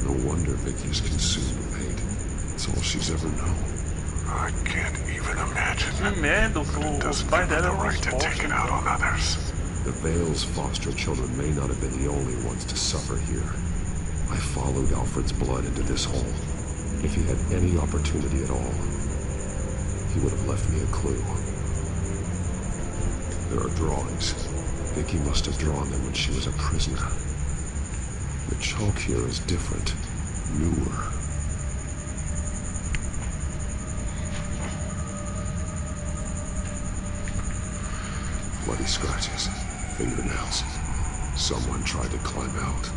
No wonder Vicky's consumed with hate. It's all she's ever known. I can't even imagine. Que merda, os pais dela eram right to take it out on others. The Vale's foster children may not have been the only ones to suffer here. I followed Alfred's blood into this hole. If he had any opportunity at all, he would have left me a clue. There are drawings. Vicky must have drawn them when she was a prisoner. The chalk here is different, newer. Bloody scratches, fingernails. Someone tried to climb out.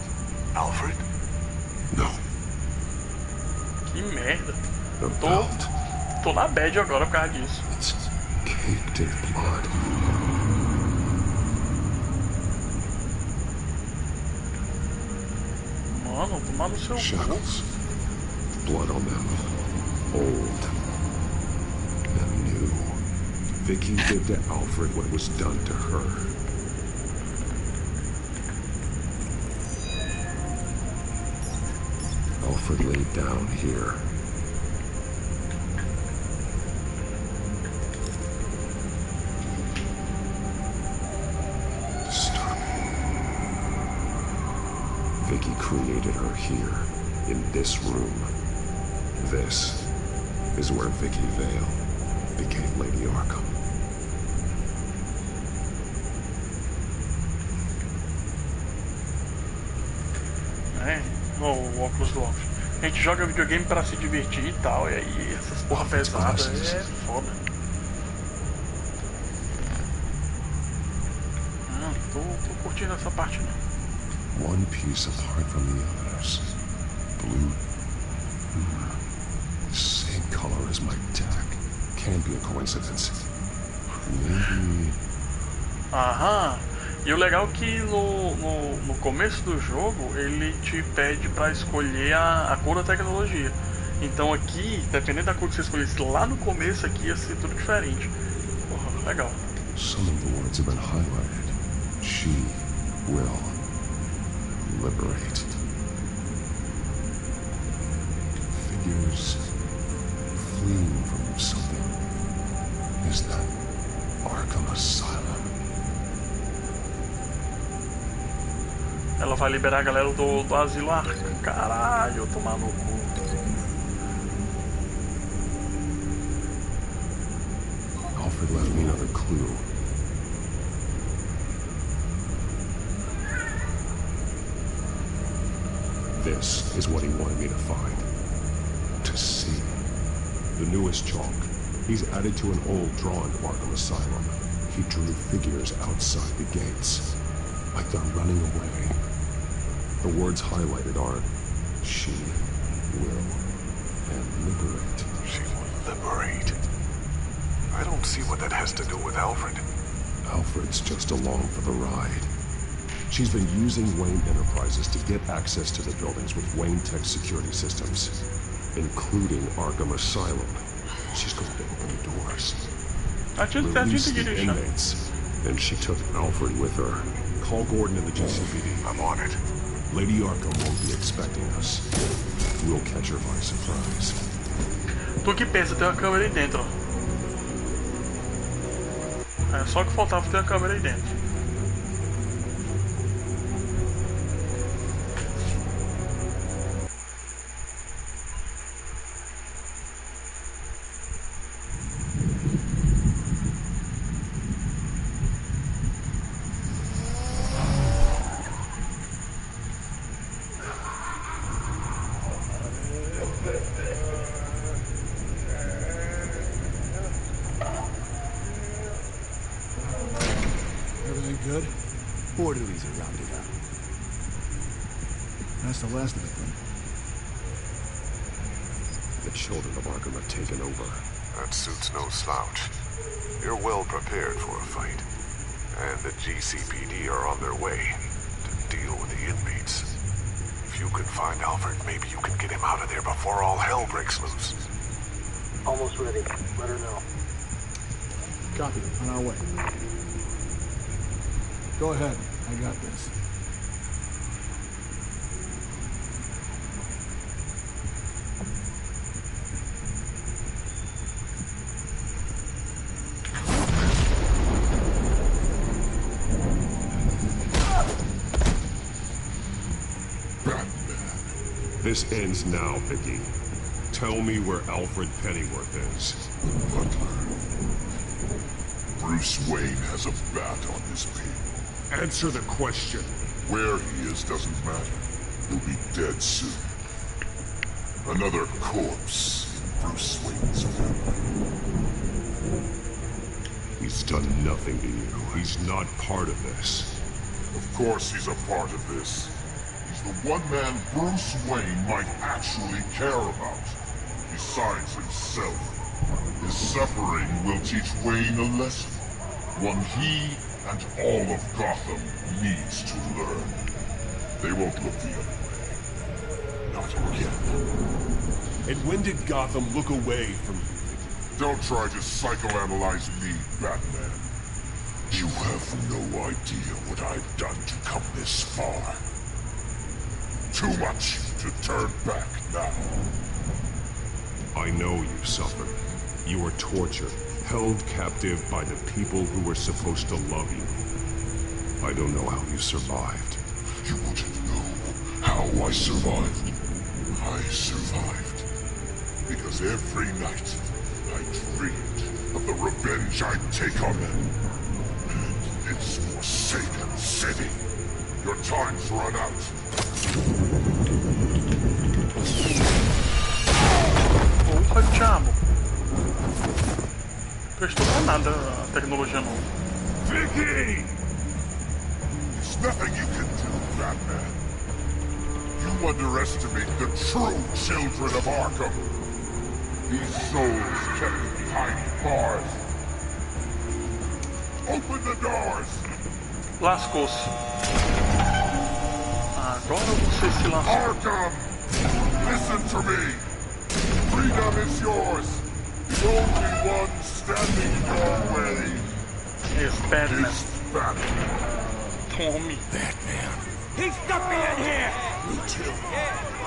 Alfred? No. Que merda. A belt. Tô na bad agora por causa disso. It's caked in blood. Mano, tomar no seu Shackles. Blood on them. Old. And new. Vicky did to Alfred what was done to her. Alfred laid down here. Vicky created her here, in this room. This is where Vicky Vale became Lady Arkham. É, o óculos do óculos. A gente joga videogame pra se divertir e tal, e aí essas porra pesadas é foda. Tô curtindo essa parte não. One piece apart from the others. Blue. Same color as my tack. Can't be a coincidence. Maybe... Aham. E o legal é que no começo do jogo ele te pede pra escolher a cor da tecnologia. Então aqui, dependendo da cor que você escolhesse lá no começo, aqui ia ser tudo diferente. Porra, legal. Some of the words have been highlighted. She will liberate. Figures fleeing from something. Is that Arkham Asylum? Ela vai liberar a galera do asilo Arkham. Caralho, tomar no cu. Alfred left me another clue. This is what he wanted me to find. To see. The newest chalk. He's added to an old drawing of Arkham Asylum. He drew figures outside the gates. Like they're running away. The words highlighted are she will and liberate. She will liberate. I don't see what that has to do with Alfred. Alfred's just along for the ride. She's been using Wayne Enterprises to get access to the buildings with Wayne Tech security systems, including Arkham Asylum. She's going to open the doors, release the inmates, and she took Alfred with her. Call Gordon and the GCPD. I'm on it. Lady Arkham won't be expecting us. We'll catch her by surprise. Tu que pensa, tem uma câmera aí dentro, ó. É só que faltava ter uma câmera aí dentro. Good? Orderlies are rounded up. That's the last of it, then. The children of Arkham have taken over. That suit's no slouch. You're well prepared for a fight. And the GCPD are on their way to deal with the inmates. If you can find Alfred, maybe you can get him out of there before all hell breaks loose. Almost ready. Let her know. Copy. On our way. Go ahead. I got this. Batman. This ends now, Vicky. Tell me where Alfred Pennyworth is. Butler. Bruce Wayne has a bat on his pin. Answer the question. Where he is doesn't matter. He'll be dead soon. Another corpse in Bruce Wayne's family. He's done nothing to you. He's not part of this. Of course he's a part of this. He's the one man Bruce Wayne might actually care about. Besides himself. His suffering will teach Wayne a lesson. One he and all of Gotham needs to learn. They won't look the other way. Not again. And when did Gotham look away from you? Don't try to psychoanalyze me, Batman. You have no idea what I've done to come this far. Too much to turn back now. I know you suffered. You were tortured, held captive by the people who were supposed to love you. I don't know how you survived. You wouldn't know how I survived. I survived because every night I dreamed of the revenge I'd take on them. And this forsaken city. Your time's run out. Facciamo. Questo non ha nada tecnologia nova. Vicky! There's nothing you can do, Batman. You underestimate the true children of Arkham. These souls kept behind bars. Open the doors! Lascou-se. Agora você se lascou. Arkham! Listen to me! Freedom is yours! The only one standing in your way is Batman. Tommy. Batman. He stuck me in here! Me too.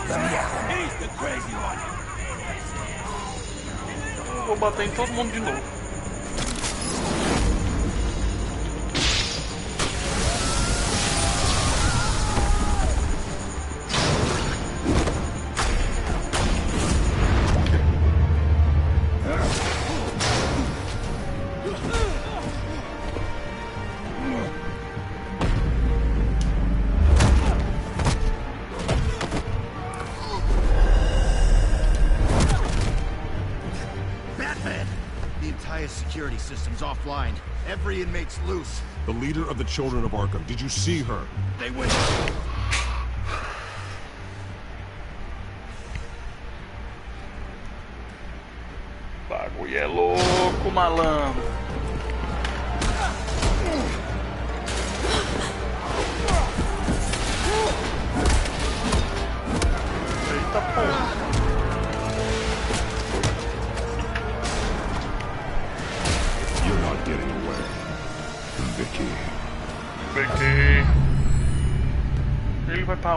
Let me out. He's the crazy one. Vou bater em todo mundo de novo. Security system's offline. Every inmate's loose. The leader of the Children of Arkham, did you see her? They went. Bagulho é louco, malandro.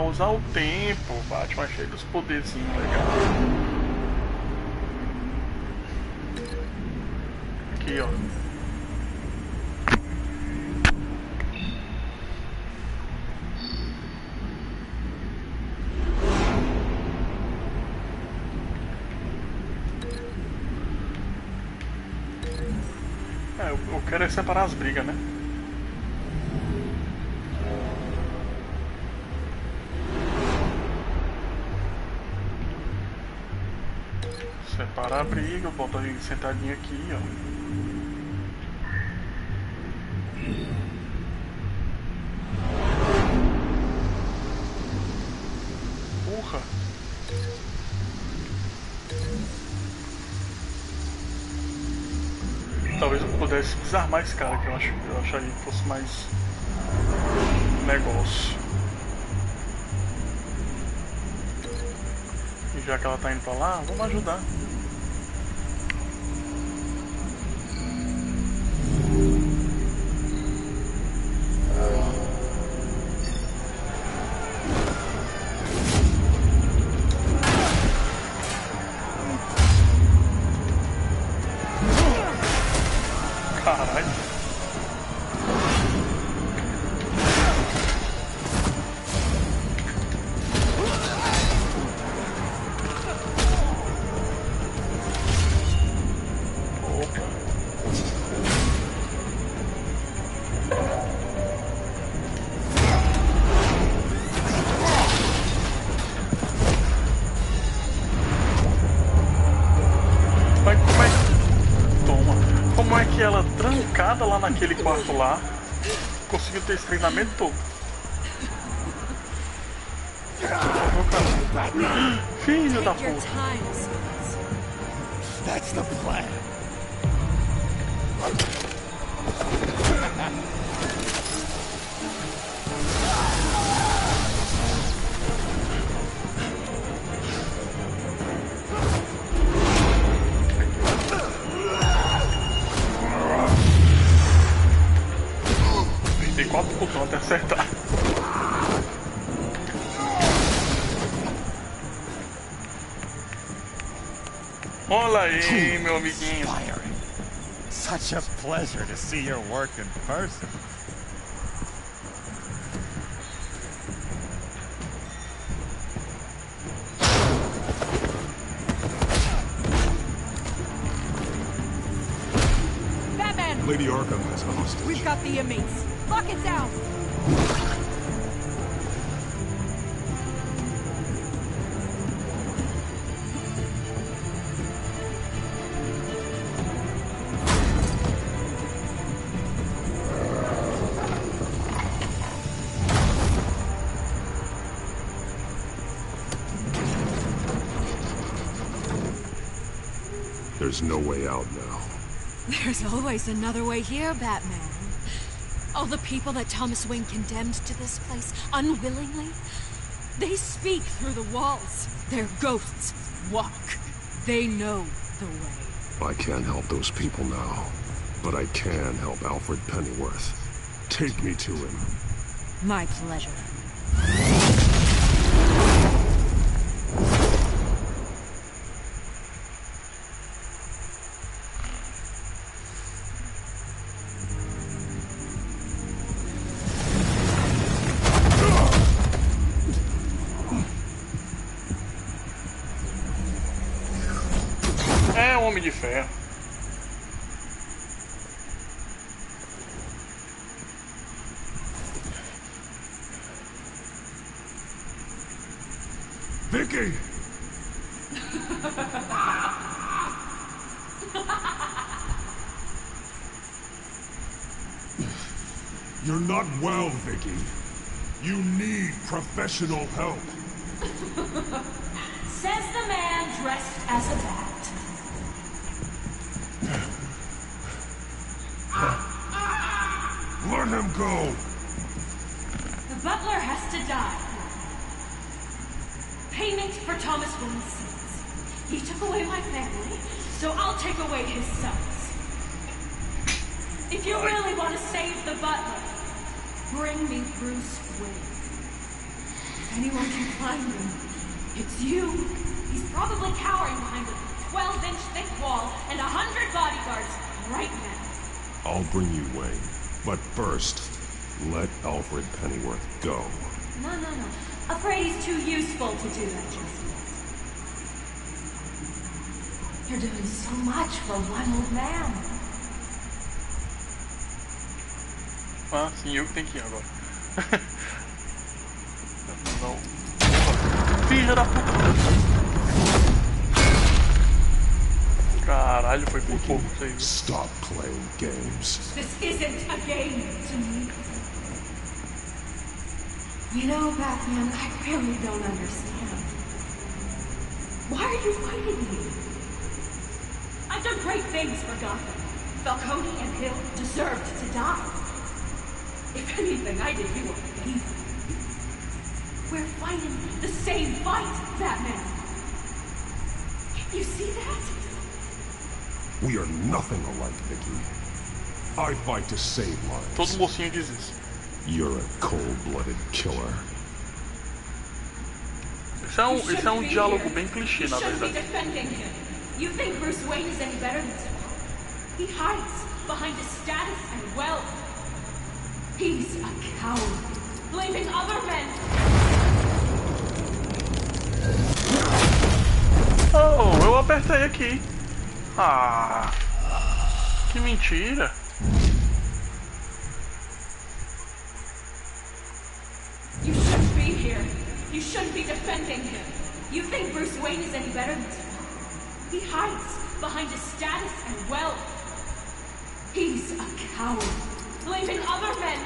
pausar o tempo. Batman cheio dos poderzinhos legal. Aqui, ó. Eu quero é separar as brigas, né? Separar a briga, botar ele sentadinho aqui, ó. Porra! Talvez eu pudesse desarmar esse cara, que eu acharia que fosse mais negócio. E já que ela tá indo pra lá, vamos ajudar. Lá naquele quarto lá, conseguiu ter esse treinamento todo. Filho da puta. That's the plan. Dei 4 botões até acertar. Olha aí, meu amiguinho. Such a pleasure to see your work in person. Batman! Lady Arkham has a hostage. We've got the inmates. Lock it down! There's no way out now. There's always another way here, Batman. All the people that Thomas Wayne condemned to this place unwillingly, they speak through the walls. Their ghosts walk. They know the way. I can't help those people now, but I can help Alfred Pennyworth. Take me to him. My pleasure. É Homem de Ferro. Vicky! You're not well, Vicky. You need professional help. Says the man dressed as a bat. Let him go! The butler has to die. Payment for Thomas Wayne's sins. He took away my family, so I'll take away his sons. If you really want to save the butler, bring me Bruce Wayne. If anyone can find him, it's you. He's probably cowering behind a 12-inch thick wall and 100 bodyguards right now. I'll bring you Wayne. But first, let Alfred Pennyworth go. No. Afraid he's too useful to do that just yet. You're doing so much for one old man. Ah, sim, eu que tenho que ir agora. Não. Filha da puta. Caralho, foi por pouco isso aí. Stop playing games. This isn't a game to me. You know, Batman, I really don't understand. Why are you fighting me? I've done great things for Gotham. Falcone and Hill deserved to die. If anything, I did you a favor. We're fighting the same fight, Batman. You see that? We are nothing alike, Vicky. I fight to save lives. Todo mocinho diz isso. You're a cold-blooded killer. Esse é um diálogo bem clichê, na verdade. You think Bruce Wayne is any better than Superman? He hides behind his status and wealth. He's a coward, blaming other men. Oh, eu apertei aqui. Ah, que mentira. You shouldn't be here. You shouldn't be defending him. You think Bruce Wayne is any better than Superman? He hides behind his status and wealth. He's a coward, blaming other men.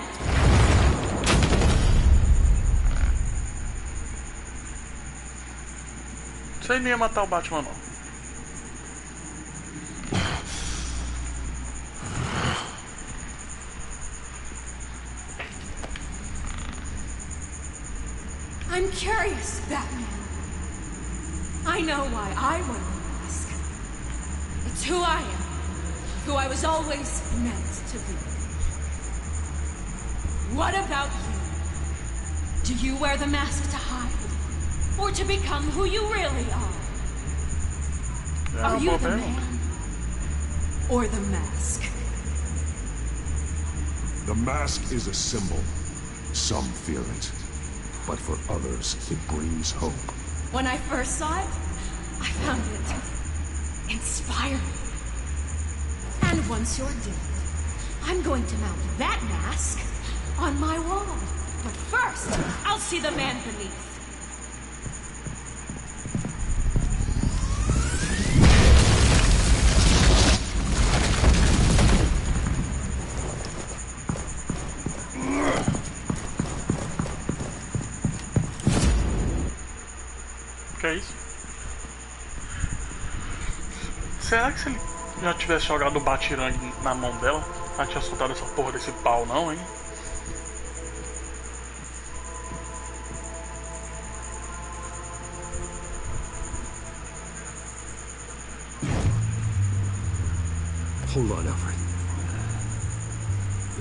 Você nem ia matar o Batman, não. I'm curious, Batman. I know why I wear the mask. It's who I am. Who I was always meant to be. What about you? Do you wear the mask to hide? Or to become who you really are? Are you the man? Or the mask? The mask is a symbol. Some fear it. But for others, it brings hope. When I first saw it, I found it inspiring. And once you're dead, I'm going to mount that mask on my wall. But first, I'll see the man beneath. Que é isso? Será que se ele já tivesse jogado o batirangue na mão dela, ela tinha soltado essa porra desse pau, não, hein? Hold on, Alfred.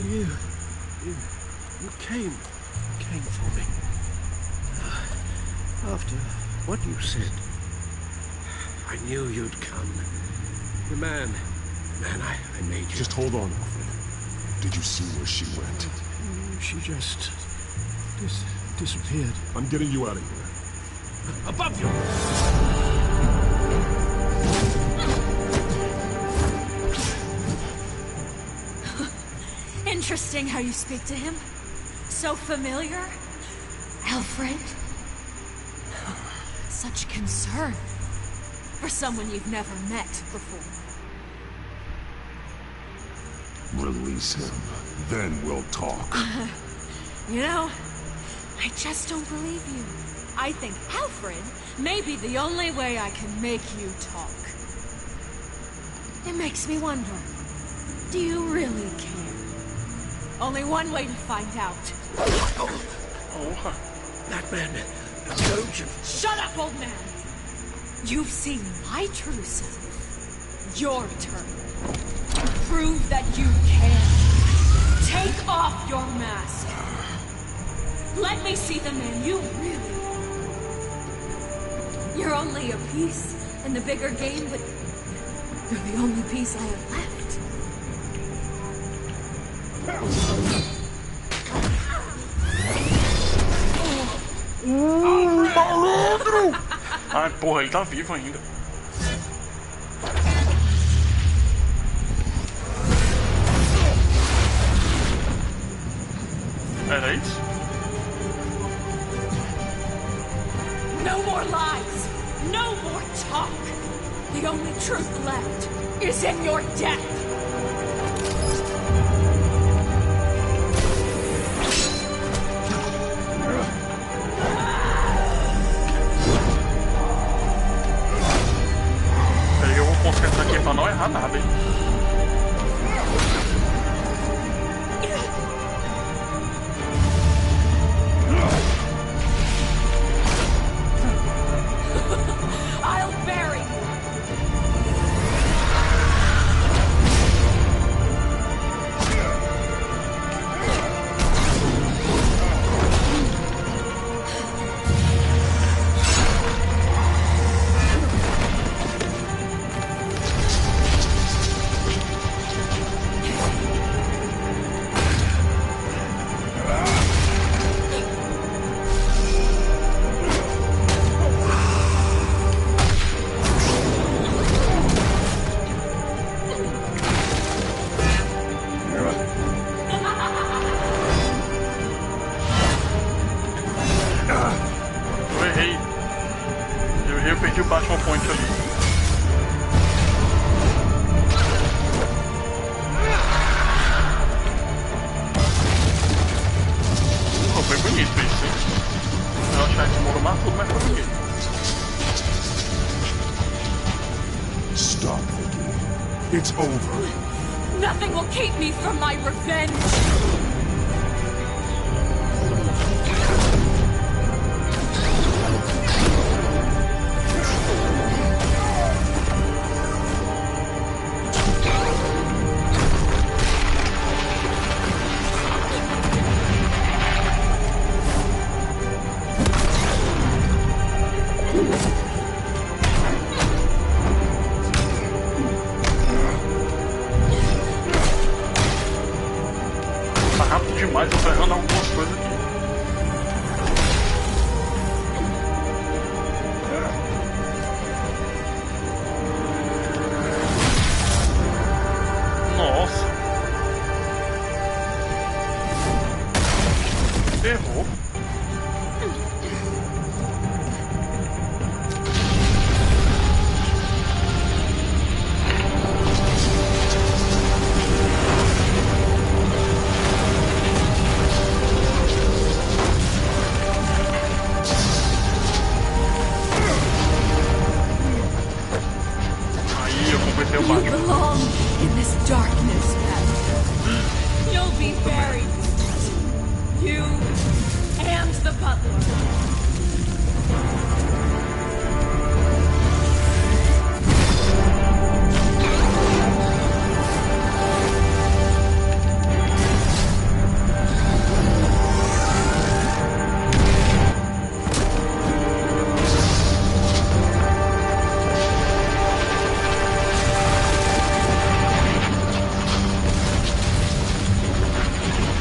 You came for me. After what you said, I knew you'd come. The man, I made you. Just hold on, Alfred. Did you see where she went? She just disappeared. I'm getting you out of here. Above you! Interesting how you speak to him. So familiar. Alfred. Such concern for someone you've never met before. Release him. Then we'll talk. You know, I just don't believe you. I think Alfred may be the only way I can make you talk. It makes me wonder, do you really care? Only one way to find out. Oh, that man, don't you... Shut up, old man! You've seen my true self. Your turn. Prove that you can. Take off your mask. Let me see the man you really You're only a piece in the bigger game, but you're the only piece I have left. Malandro! Ai, porra, ele tá vivo ainda. Era isso? No more lies! No more talk! The only truth left is in your death! Eu vou concentrar aqui pra não errar nada, hein? I'll bury you! Eu perdi o Batman Point ali. Oh, foi bonito isso, hein? Eu achava que demorou mais tudo, mas foi bonito. Stop, Vicky. It's over. Nothing will keep me from my revenge! Tá rápido demais, eu tô errando algumas coisas aqui. Nossa. Errou. You belong in this darkness, Pat. You'll be buried. You and the butler.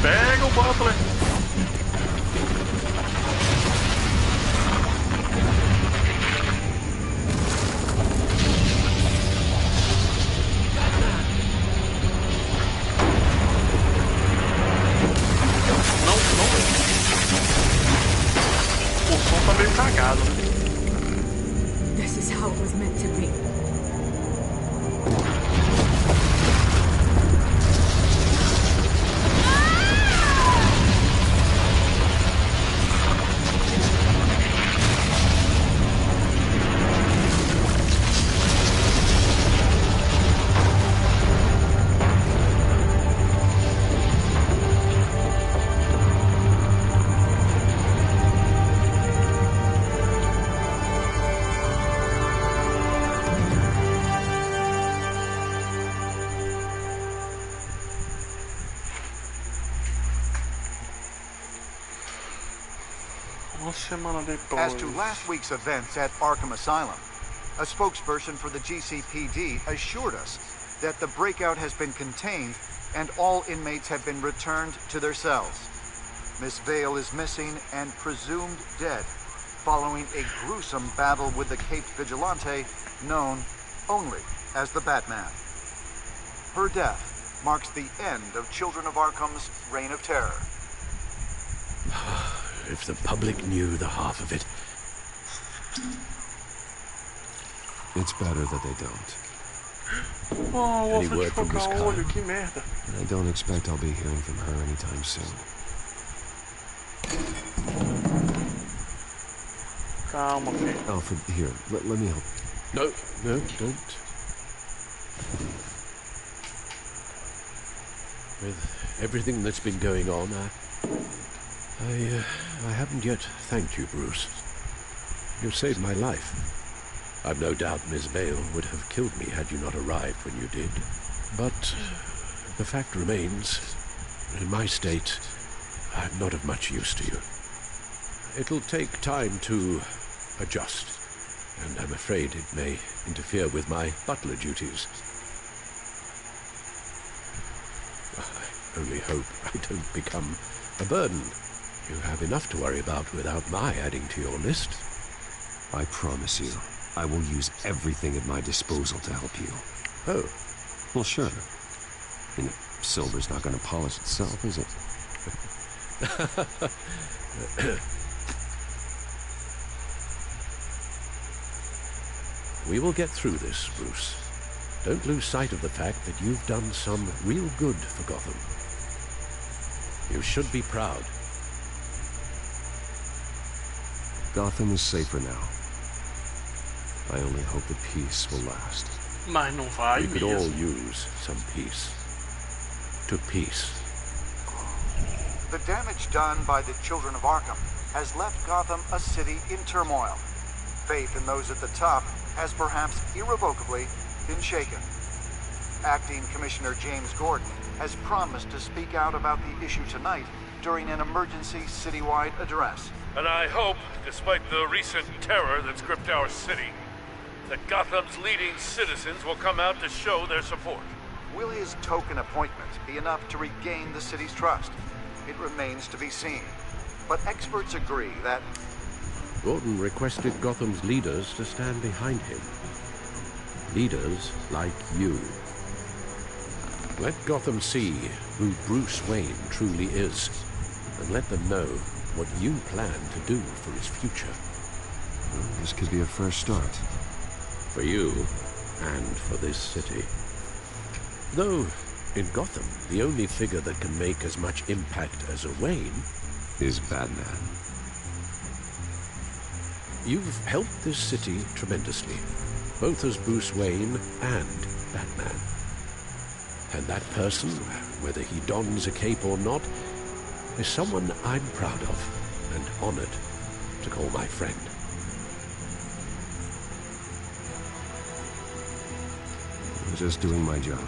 Pega o Butler. Não. O som tá meio cagado, né? This is how it was meant to be. semana depois. As to last week's events at Arkham Asylum, a spokesperson for the GCPD assured us that the breakout has been contained and all inmates have been returned to their cells. Miss Vale is missing and presumed dead, following a gruesome battle with the caped vigilante known only as the Batman. Her death marks the end of Children of Arkham's reign of terror. If the public knew the half of it. It's better that they don't. Oh, o Any osso de word from Miss focar o Khan? olho, que merda. And I don't expect I'll be hearing from her anytime soon. Calma, filho. Alfred, here, let me help. No, don't. With everything that's been going on, I haven't yet thanked you, Bruce. You've saved my life. I've no doubt Miss Vale would have killed me had you not arrived when you did. But the fact remains, in my state, I'm not of much use to you. It'll take time to adjust, and I'm afraid it may interfere with my butler duties. I only hope I don't become a burden. You have enough to worry about without my adding to your list. I promise you, I will use everything at my disposal to help you. Oh. Well, sure. I mean, silver's not going to polish itself, is it? We will get through this, Bruce. Don't lose sight of the fact that you've done some real good for Gotham. You should be proud. Gotham is safer now. I only hope the peace will last. Mas não vai We could mesmo. all use some peace. To peace. The damage done by the Children of Arkham has left Gotham a city in turmoil. Faith in those at the top has perhaps irrevocably been shaken. Acting Commissioner James Gordon has promised to speak out about the issue tonight during an emergency citywide address. And I hope, despite the recent terror that's gripped our city, that Gotham's leading citizens will come out to show their support. Will his token appointment be enough to regain the city's trust? It remains to be seen. But experts agree that Gordon requested Gotham's leaders to stand behind him. Leaders like you. Let Gotham see who Bruce Wayne truly is, and let them know what you plan to do for his future. Well, this could be a fresh start. For you, and for this city. Though, in Gotham, the only figure that can make as much impact as a Wayne is Batman. You've helped this city tremendously, both as Bruce Wayne and Batman. And that person, whether he dons a cape or not, is someone I'm proud of and honored to call my friend. I'm just doing my job,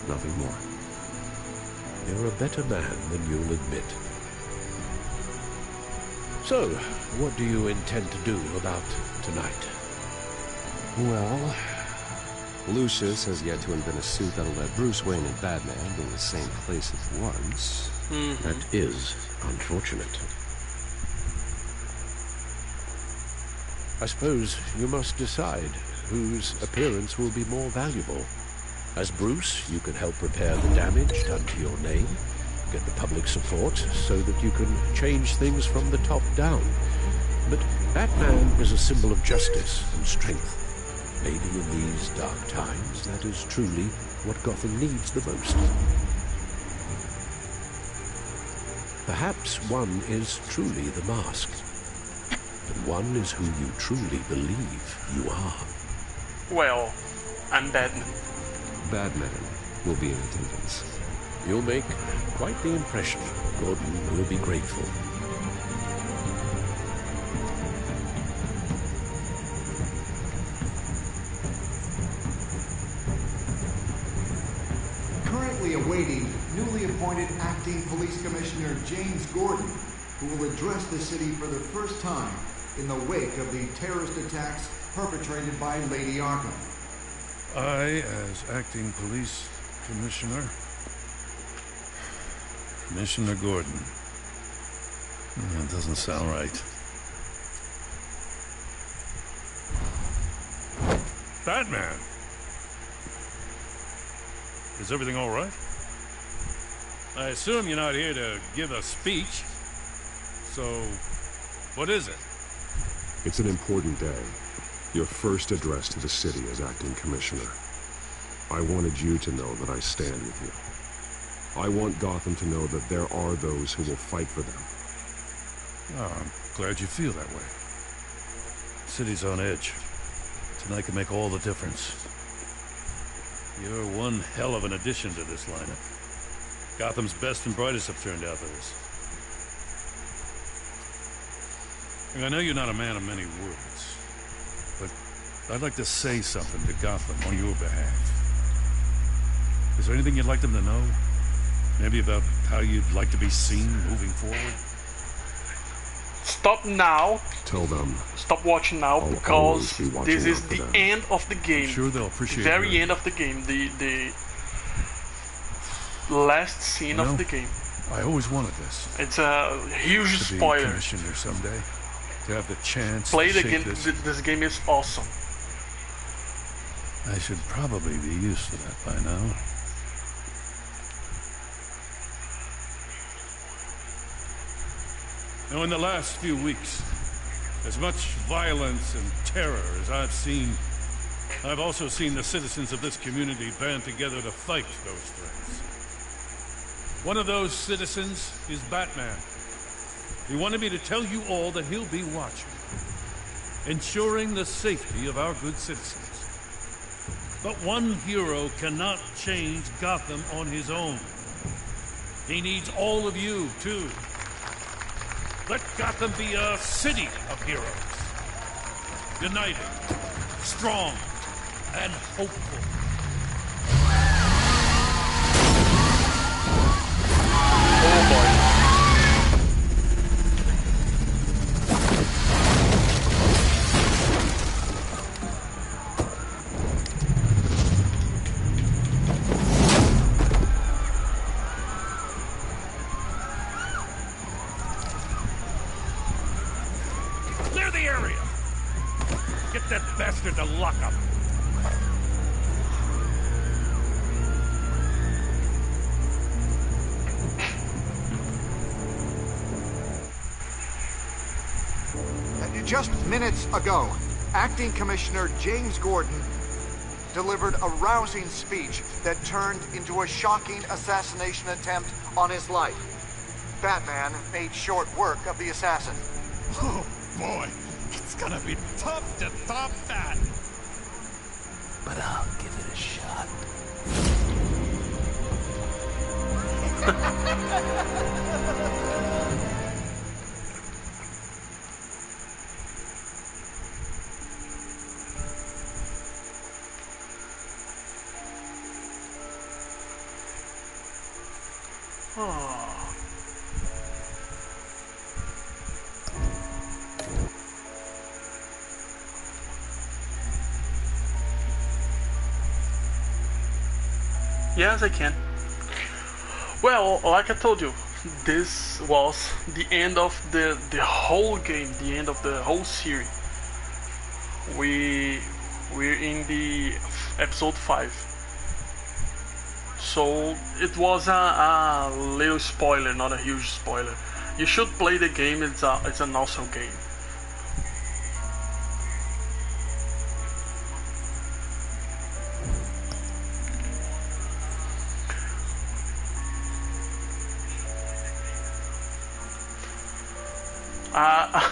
nothing more. You're a better man than you'll admit. So, what do you intend to do about tonight? Well, Lucius has yet to invent a suit that'll let Bruce Wayne and Batman be in the same place at once. That is unfortunate. I suppose you must decide whose appearance will be more valuable. As Bruce, you can help repair the damage done to your name, get the public support so that you can change things from the top down. But Batman is a symbol of justice and strength. Maybe in these dark times, that is truly what Gotham needs the most. Perhaps one is truly the mask, and one is who you truly believe you are. Well, I'm Batman. Batman will be in attendance. You'll make quite the impression. Gordon will be grateful. currently awaiting newly appointed Acting Police Commissioner James Gordon, who will address the city for the first time in the wake of the terrorist attacks perpetrated by Lady Arkham. I, as acting police commissioner... Commissioner Gordon. That doesn't sound right. Batman! Is everything all right? I assume you're not here to give a speech. So, what is it? It's an important day. Your first address to the city as acting commissioner. I wanted you to know that I stand with you. I want Gotham to know that there are those who will fight for them. Oh, I'm glad you feel that way. The city's on edge. Tonight can make all the difference. You're one hell of an addition to this lineup. Gotham's best and brightest have turned out for this. And I know you're not a man of many words, but I'd like to say something to Gotham on your behalf. Is there anything you'd like them to know? Maybe about how you'd like to be seen moving forward? Stop now. Tell them. Stop watching now, because this is the end of the game. I'm sure they'll appreciate the very end of the game. The last scene of the game. I always wanted this. It's a huge to be spoiler. Commissioner someday. To have the chance Play to the shape game. This game is awesome. I should probably be used to that by now. Now, in the last few weeks, as much violence and terror as I've seen, I've also seen the citizens of this community band together to fight those threats. One of those citizens is Batman. He wanted me to tell you all that he'll be watching, ensuring the safety of our good citizens. But one hero cannot change Gotham on his own. He needs all of you, too. Let Gotham be a city of heroes. United, strong, and hopeful. Oh boy. Clear the area! Get that bastard to lock up! Just minutes ago, Acting Commissioner James Gordon delivered a rousing speech that turned into a shocking assassination attempt on his life. Batman made short work of the assassin. Oh boy, it's gonna be tough to top that. But I'll give it a shot. Oh. Yes, I can. Well, like I told you, this was the end of the whole game, the end of the whole series. We're in the episode 5. So it was a little spoiler, not a huge spoiler. You should play the game. It's an awesome game.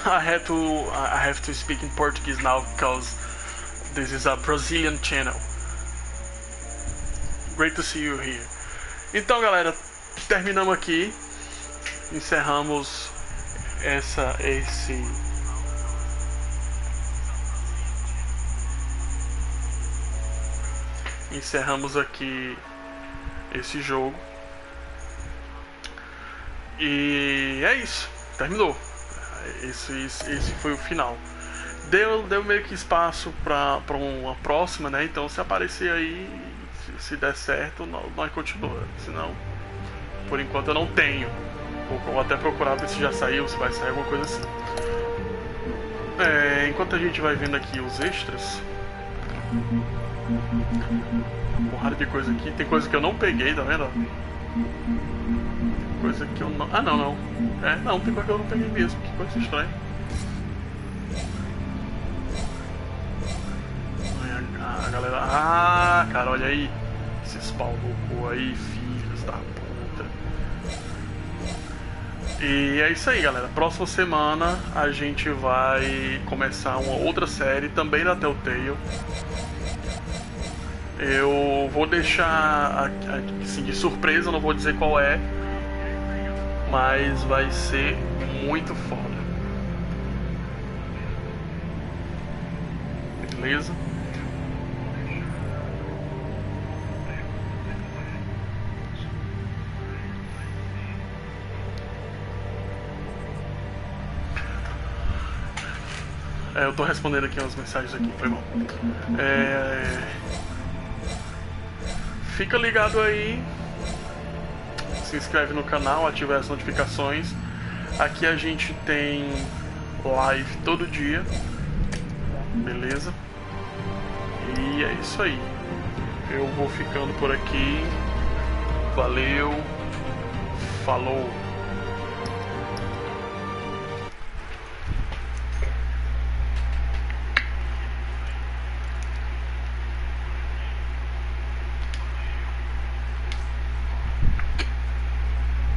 I have to speak in Portuguese now because this is a Brazilian channel. Great to see you here. Então, galera, terminamos aqui. Encerramos encerramos aqui esse jogo. E é isso. terminou. Esse foi o final. Deu meio que espaço pra uma próxima, né? Então se aparecer aí, se der certo, nós continuamos. Senão, por enquanto eu não tenho. Vou até procurar ver se já saiu, se vai sair alguma coisa assim. Enquanto a gente vai vendo aqui os extras, uma porrada de coisa aqui. Tem coisa que eu não peguei, tá vendo? Coisa que eu não... Ah, não. Não, tem coisa que eu não peguei mesmo. Que coisa estranha. A galera... Ah, cara, olha aí. Esses pau no cu aí, filhos da puta. E é isso aí, galera. Próxima semana a gente vai começar uma outra série, também da Telltale. Eu vou deixar assim, de surpresa, não vou dizer qual é, mas vai ser muito foda. Beleza? Eu tô respondendo aqui umas mensagens aqui, foi bom. Fica ligado aí, se inscreve no canal, ativa as notificações. Aqui a gente tem live todo dia, beleza? E é isso aí. Eu vou ficando por aqui. Valeu, falou.